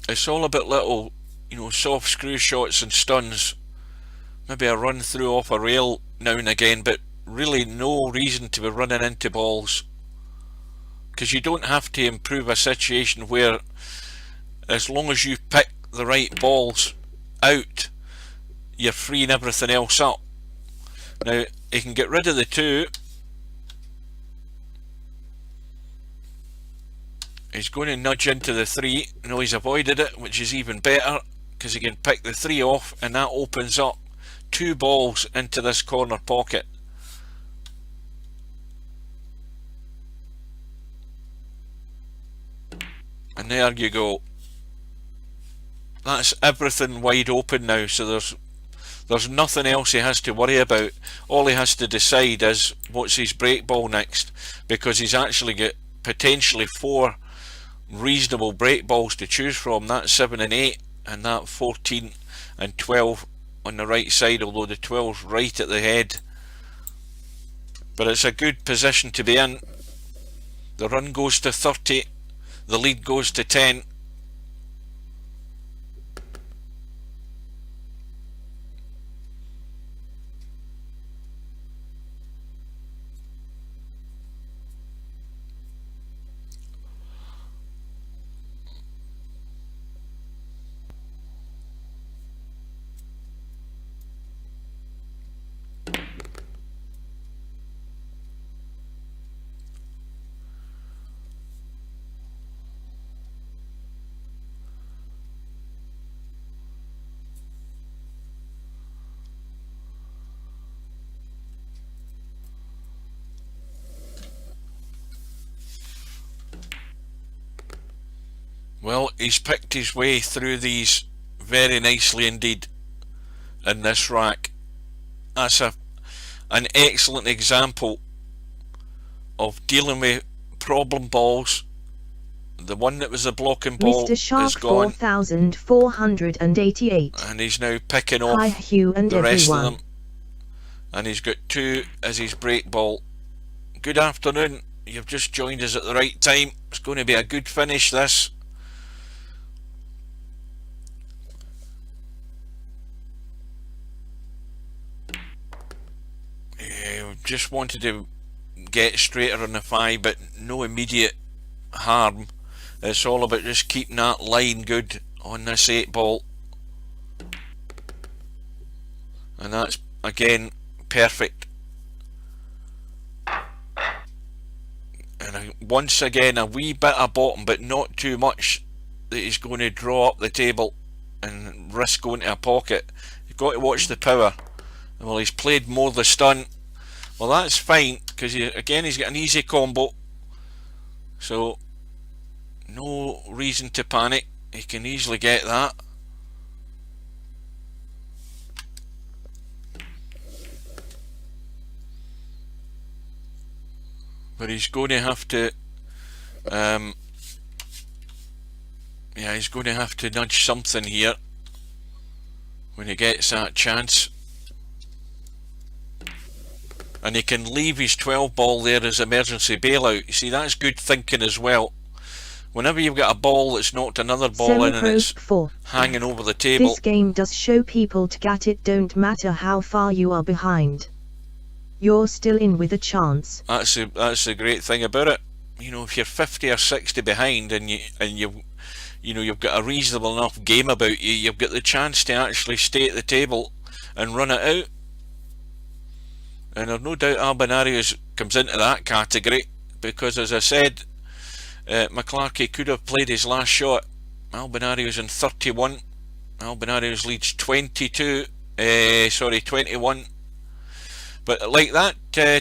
It's all about little, soft screw shots and stuns. Maybe a run through off a rail now and again, but really no reason to be running into balls. Because you don't have to improve a situation where, as long as you pick the right balls out, you're freeing everything else up. Now, he can get rid of the 2. He's going to nudge into the 3. No, he's avoided it, which is even better, because he can pick the 3 off, and that opens up 2 balls into this corner pocket. And there you go. That's everything wide open now, so there's nothing else he has to worry about. All he has to decide is what's his break ball next, because he's actually got potentially 4 reasonable break balls to choose from. That 7 and 8, and that 14 and 12 on the right side, although the 12's right at the head. But it's a good position to be in. The run goes to 30, the lead goes to 10. Well, he's picked his way through these very nicely indeed in this rack. That's an excellent example of dealing with problem balls. The one that was a blocking ball Mr. Shark is gone, 4488. and he's now picking off Hi Hugh and the rest everyone. of them. And he's got 2 as his break ball. Good afternoon. You've just joined us at the right time. It's going to be a good finish, this. Just wanted to get straighter on the 5, but no immediate harm. It's all about just keeping that line good on this 8 ball. And that's, again, perfect. And once again, a wee bit of bottom, but not too much that he's going to draw up the table and risk going to a pocket. You've got to watch the power. Well, he's played more the stunt. Well, that's fine, because again, he's got an easy combo. So, no reason to panic. He can easily get that. But he's going to have to, yeah, he's going to have to nudge something here when he gets that chance. And he can leave his 12 ball there as emergency bailout. You see, that's good thinking as well. Whenever you've got a ball that's knocked another ball in and it's hanging over the table. This game does show people to get it, don't matter how far you are behind. You're still in with a chance. That's the great thing about it. You know, if you're 50 or 60 behind and you've got a reasonable enough game about you, you've got the chance to actually stay at the table and run it out. And there's no doubt Albinario comes into that category, because as I said, Clarky could have played his last shot. Albinario's in 31. Albinario's leads 21. But like that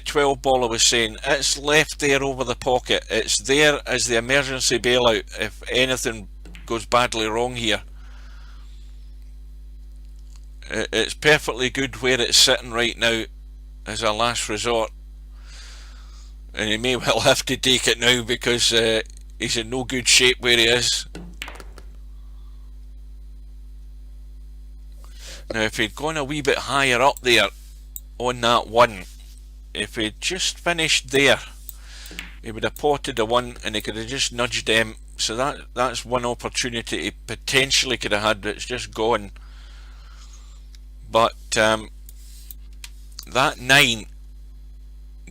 12 ball I was saying, it's left there over the pocket. It's there as the emergency bailout if anything goes badly wrong here. It's perfectly good where it's sitting right now as a last resort. And he may well have to take it now, because he's in no good shape where he is. Now if he'd gone a wee bit higher up there on that 1, if he'd just finished there, he would have potted a 1 and he could have just nudged them. So that's one opportunity he potentially could have had, but it's just gone. But that 9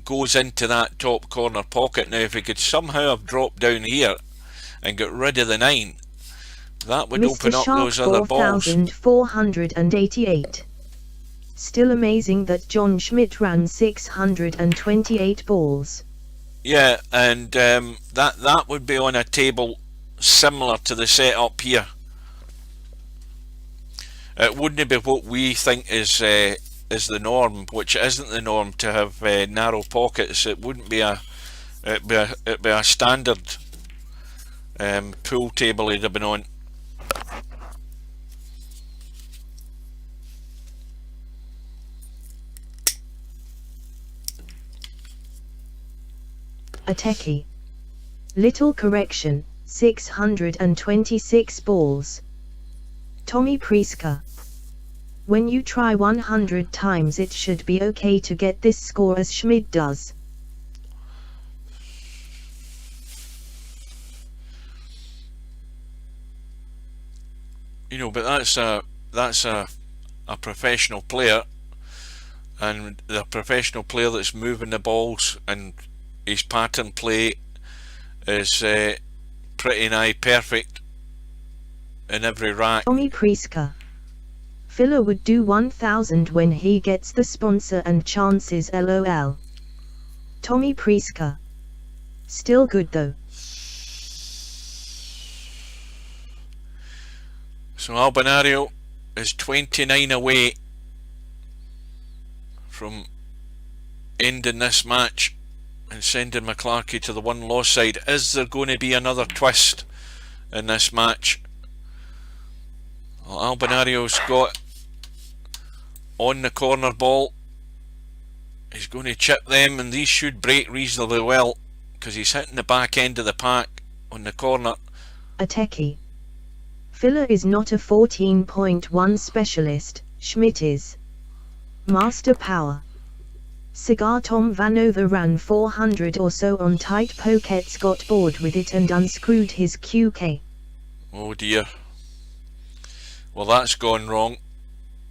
goes into that top corner pocket. Now if he could somehow have dropped down here and got rid of the 9, that would open up those other balls. 4,488. Still amazing that John Schmidt ran 628 balls. Yeah, and that would be on a table similar to the setup here. It wouldn't be what we think is the norm, which isn't the norm to have narrow pockets. It wouldn't be it'd be a standard pool table he'd have been on. A techie. Little correction, 626 balls. Tommy Priska. When you try 100 times it should be okay to get this score as Schmidt does. You know, but that's a professional player, and the professional player that's moving the balls, and his pattern play is pretty nigh perfect in every rack. Tommy Priska. Filler would do 1,000 when he gets the sponsor and chances, lol. Tommy Priska. Still good though. So Albinario is 29 away from ending this match and sending Clarky to the one-loss side. Is there going to be another twist in this match? Well, Albinario's got on the corner ball. He's going to chip them, and these should break reasonably well because he's hitting the back end of the pack on the corner. A techie. Filler is not a 14.1 specialist, Schmidt is. Master power. Cigar Tom Vanover ran 400 or so on tight pockets, got bored with it and unscrewed his QK. Oh dear. Well, that's gone wrong.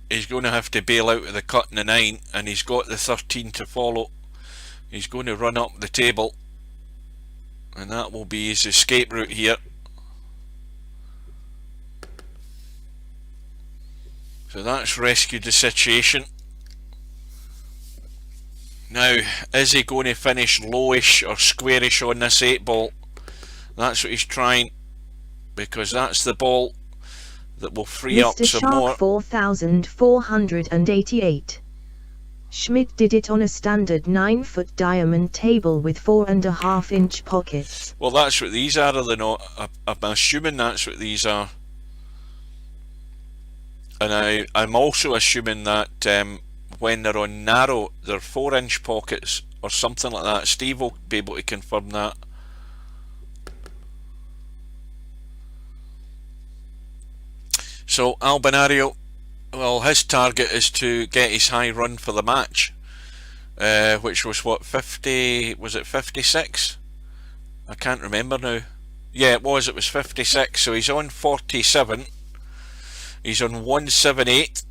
He's going to have to bail out of the cut in the 9, and he's got the 13 to follow. He's going to run up the table, and that will be his escape route here. So that's rescued the situation. Now, is he going to finish lowish or squarish on this 8 ball? That's what he's trying, because that's the ball that will free up Mr. some Shark more. 4488. Schmidt did it on a standard 9-foot diamond table with 4.5-inch pockets. Well, that's what these are they not? I'm assuming that's what these are. And I'm also assuming that when they're on narrow, they're 4-inch pockets or something like that. Steve will be able to confirm that. So Albinario, well, his target is to get his high run for the match, which was what, 50, was it 56? I can't remember now. Yeah, it was 56, so he's on 47, he's on 178.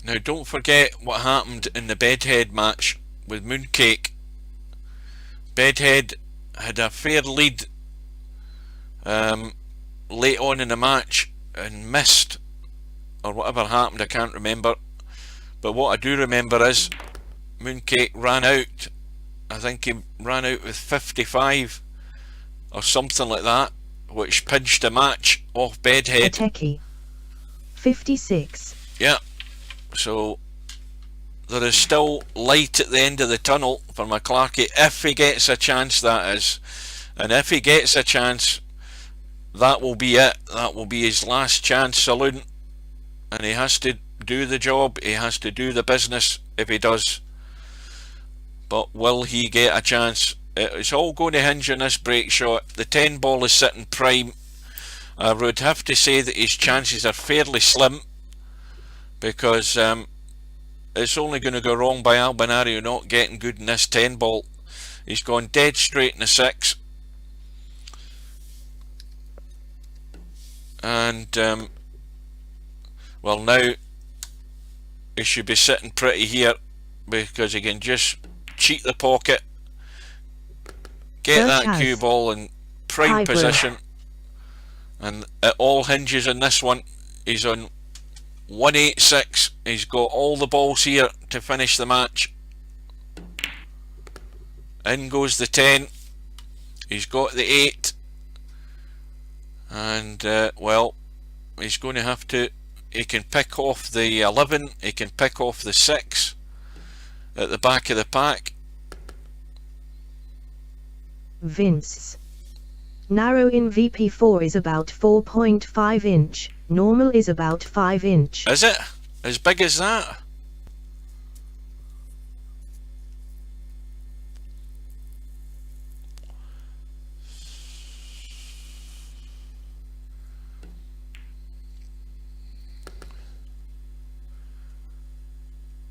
Now don't forget what happened in the Bedhead match with Mooncake. Bedhead had a fair lead late on in the match and missed, or whatever happened, I can't remember. But what I do remember is Mooncake ran out, I think he ran out with 55 or something like that, which pinched the match off Bedhead. Ateki 56. Yeah, so there is still light at the end of the tunnel for my Clarky, if he gets a chance, that is. And if he gets a chance, that will be it. That will be his last chance saloon, and he has to do the job, he has to do the business if he does. But will he get a chance? It's all going to hinge on this break shot. The 10 ball is sitting prime. I would have to say that his chances are fairly slim, because it's only going to go wrong by Albinario not getting good in this 10 ball. He's gone dead straight in the 6. And well, now he should be sitting pretty here, because he can just cheat the pocket, get that cue ball in prime position, and it all hinges on this one. He's on 186. He's got all the balls here to finish the match. In goes the 10. He's got the 8, and well, he's going to have to, he can pick off the 11, he can pick off the 6 at the back of the pack. Vince. Narrow in VP4 is about 4.5 inch, normal is about 5 inch. Is it? As big as that?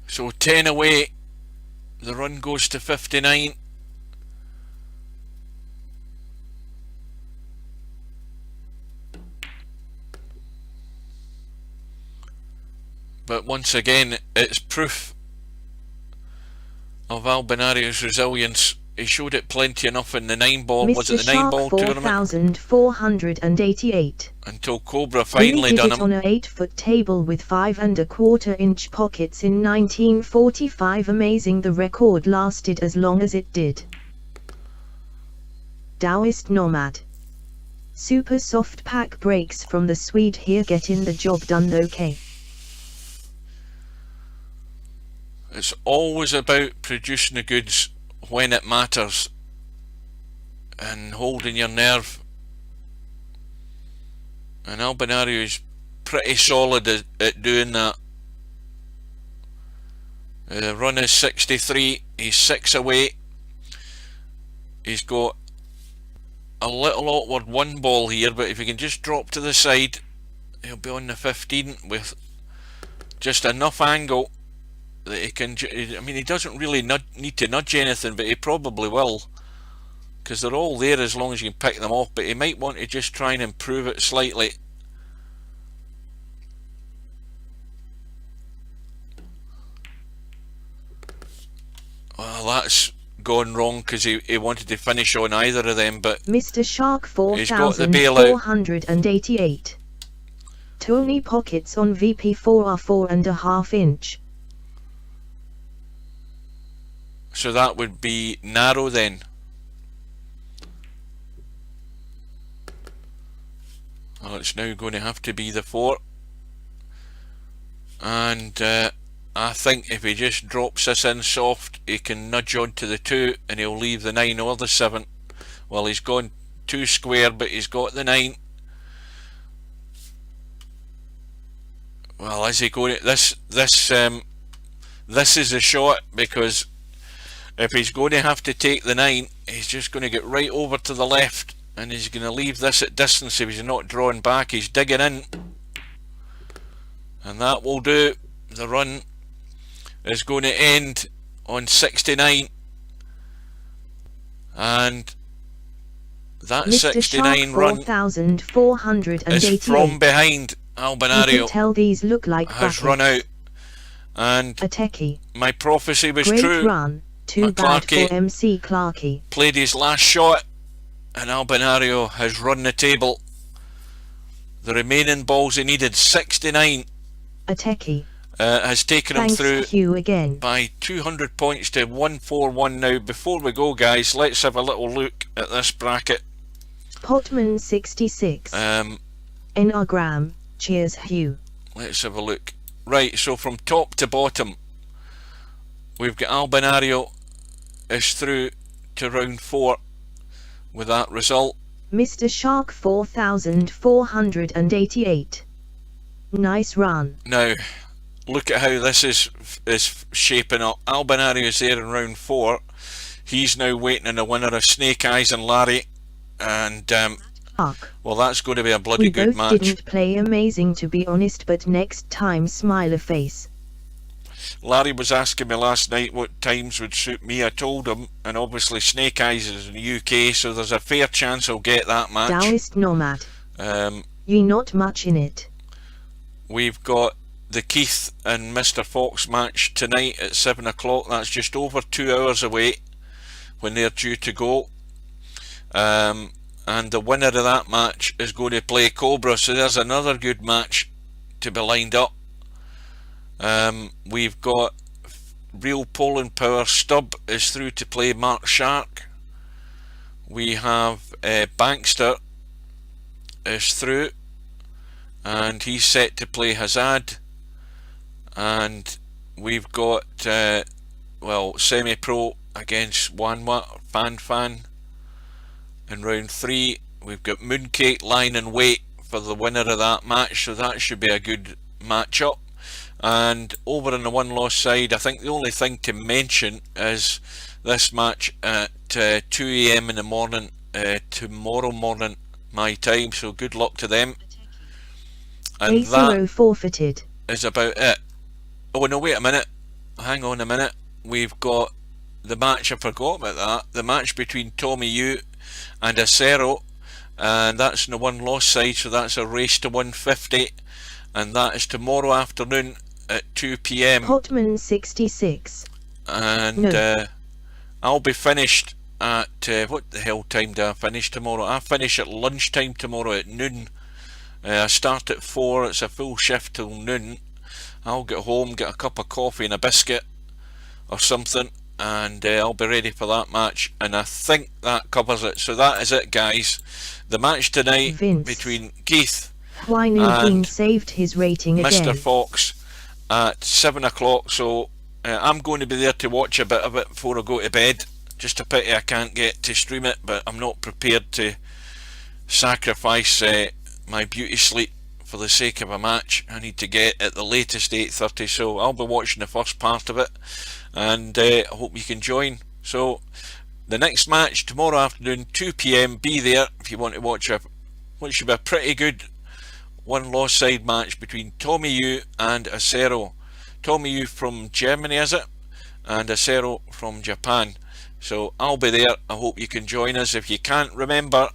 So 10 away, the run goes to 59. But once again, it's proof of Albinario's resilience. He showed it plenty enough in the 9 ball. Mr. Was it the 9 ball tournament? 4488. Until Cobra finally did done it him. on a 8-foot table with 5.25 inch pockets in 1945. Amazing, the record lasted as long as it did. Taoist Nomad. Super soft pack breaks from the Swede here, getting the job done okay. It's always about producing the goods when it matters and holding your nerve. And Albinario is pretty solid at doing that. The run is 63, he's 6 away. He's got a little awkward 1 ball here, but if he can just drop to the side, he'll be on the 15 with just enough angle that he can, I mean, he doesn't really need to nudge anything, but he probably will, because they're all there as long as you can pick them off. But he might want to just try and improve it slightly. Well, that's gone wrong because he wanted to finish on either of them, but Mr. Shark he's got the bailout. 4488. Tony Pockets on VP4R 4.5 inch. So that would be narrow then. Well, it's now going to have to be the 4. And I think if he just drops this in soft, he can nudge on to the 2 and he'll leave the 9 or the 7. Well, he's gone 2 square, but he's got the 9. Well, is he going to... This is a shot, because if he's going to have to take the 9, he's just going to get right over to the left, and he's going to leave this at distance if he's not drawing back. He's digging in, and that will do. The run is going to end on 69, and that Mr. 69 Shark run 4488. is from behind. You can Albinario tell these look like has buckets. run out, and A techie. my prophecy was Great true. run. Too bad Clarky for MC Clarky. played his last shot, and Albinario has run the table. The remaining balls he needed, 69, A techie. has taken him Thanks through Hugh again. by 200 points to 141 now. Before we go, guys, let's have a little look at this bracket. Potman 66. Enagram. Cheers Hugh. Let's have a look. Right, so from top to bottom, we've got Albinario is through to round 4 with that result. Mr. Shark 4488. Nice run. Now, look at how this is shaping up. Albinario is there in round 4. He's now waiting on the winner of Snake Eyes and Larry, and well, that's going to be a bloody We good both match. didn't play amazing, to be honest, but next time smile face. Larry was asking me last night what times would suit me. I told him, and obviously Snake Eyes is in the UK, so there's a fair chance I'll get that match. Taoist Nomad. Ye not much in it. We've got the Keith and Mr. Fox match tonight at 7 o'clock. That's just over 2 hours away when they're due to go. And the winner of that match is going to play Cobra, so there's another good match to be lined up. We've got Real Poland Power. Stubb is through to play Mark Shark. We have Bankster is through, and he's set to play Hazard. And we've got well, semi-pro against Wanwa Fan in round 3. We've got Mooncake lying in wait for the winner of that match, so that should be a good match-up. And over on the one-loss side, I think the only thing to mention is this match at 2 AM in the morning, tomorrow morning my time, so good luck to them. And that forfeited. is about it. Oh no, wait a minute, hang on a minute. We've got the match, I forgot about that, the match between Tommy Yu and Acero, and that's in the one-loss side, so that's a race to 150, and that is tomorrow afternoon at 2 PM. Potman 66. And No. I'll be finished at what the hell time do I finish tomorrow? I finish at lunchtime tomorrow at noon. I start at 4, it's a full shift till noon. I'll get home, get a cup of coffee and a biscuit or something, and I'll be ready for that match, and I think that covers it. So that is it, guys. The match tonight Vince. between Keith Whiny and Bean saved his rating Mr. again. Fox at 7 o'clock, so I'm going to be there to watch a bit of it before I go to bed. Just a pity I can't get to stream it, but I'm not prepared to sacrifice my beauty sleep for the sake of a match. I need to get at the latest 8:30, so I'll be watching the first part of it, and I hope you can join. So the next match tomorrow afternoon, 2 PM, be there if you want to watch what should be a pretty good one-loss side match between Tommy Yu and Acero. Tommy Yu from Germany, is it? And Acero from Japan. So I'll be there. I hope you can join us. If you can't remember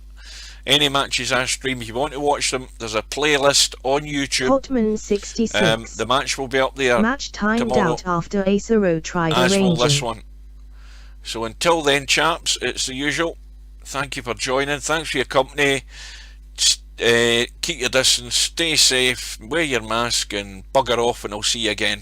any matches I stream, if you want to watch them, there's a playlist on YouTube. Potman 66. The match will be up there Match timed tomorrow, out after Acero tried as will arranging. this one. So until then, chaps, it's the usual. Thank you for joining. Thanks for your company. Keep your distance, stay safe, wear your mask, and bugger off, and I'll see you again.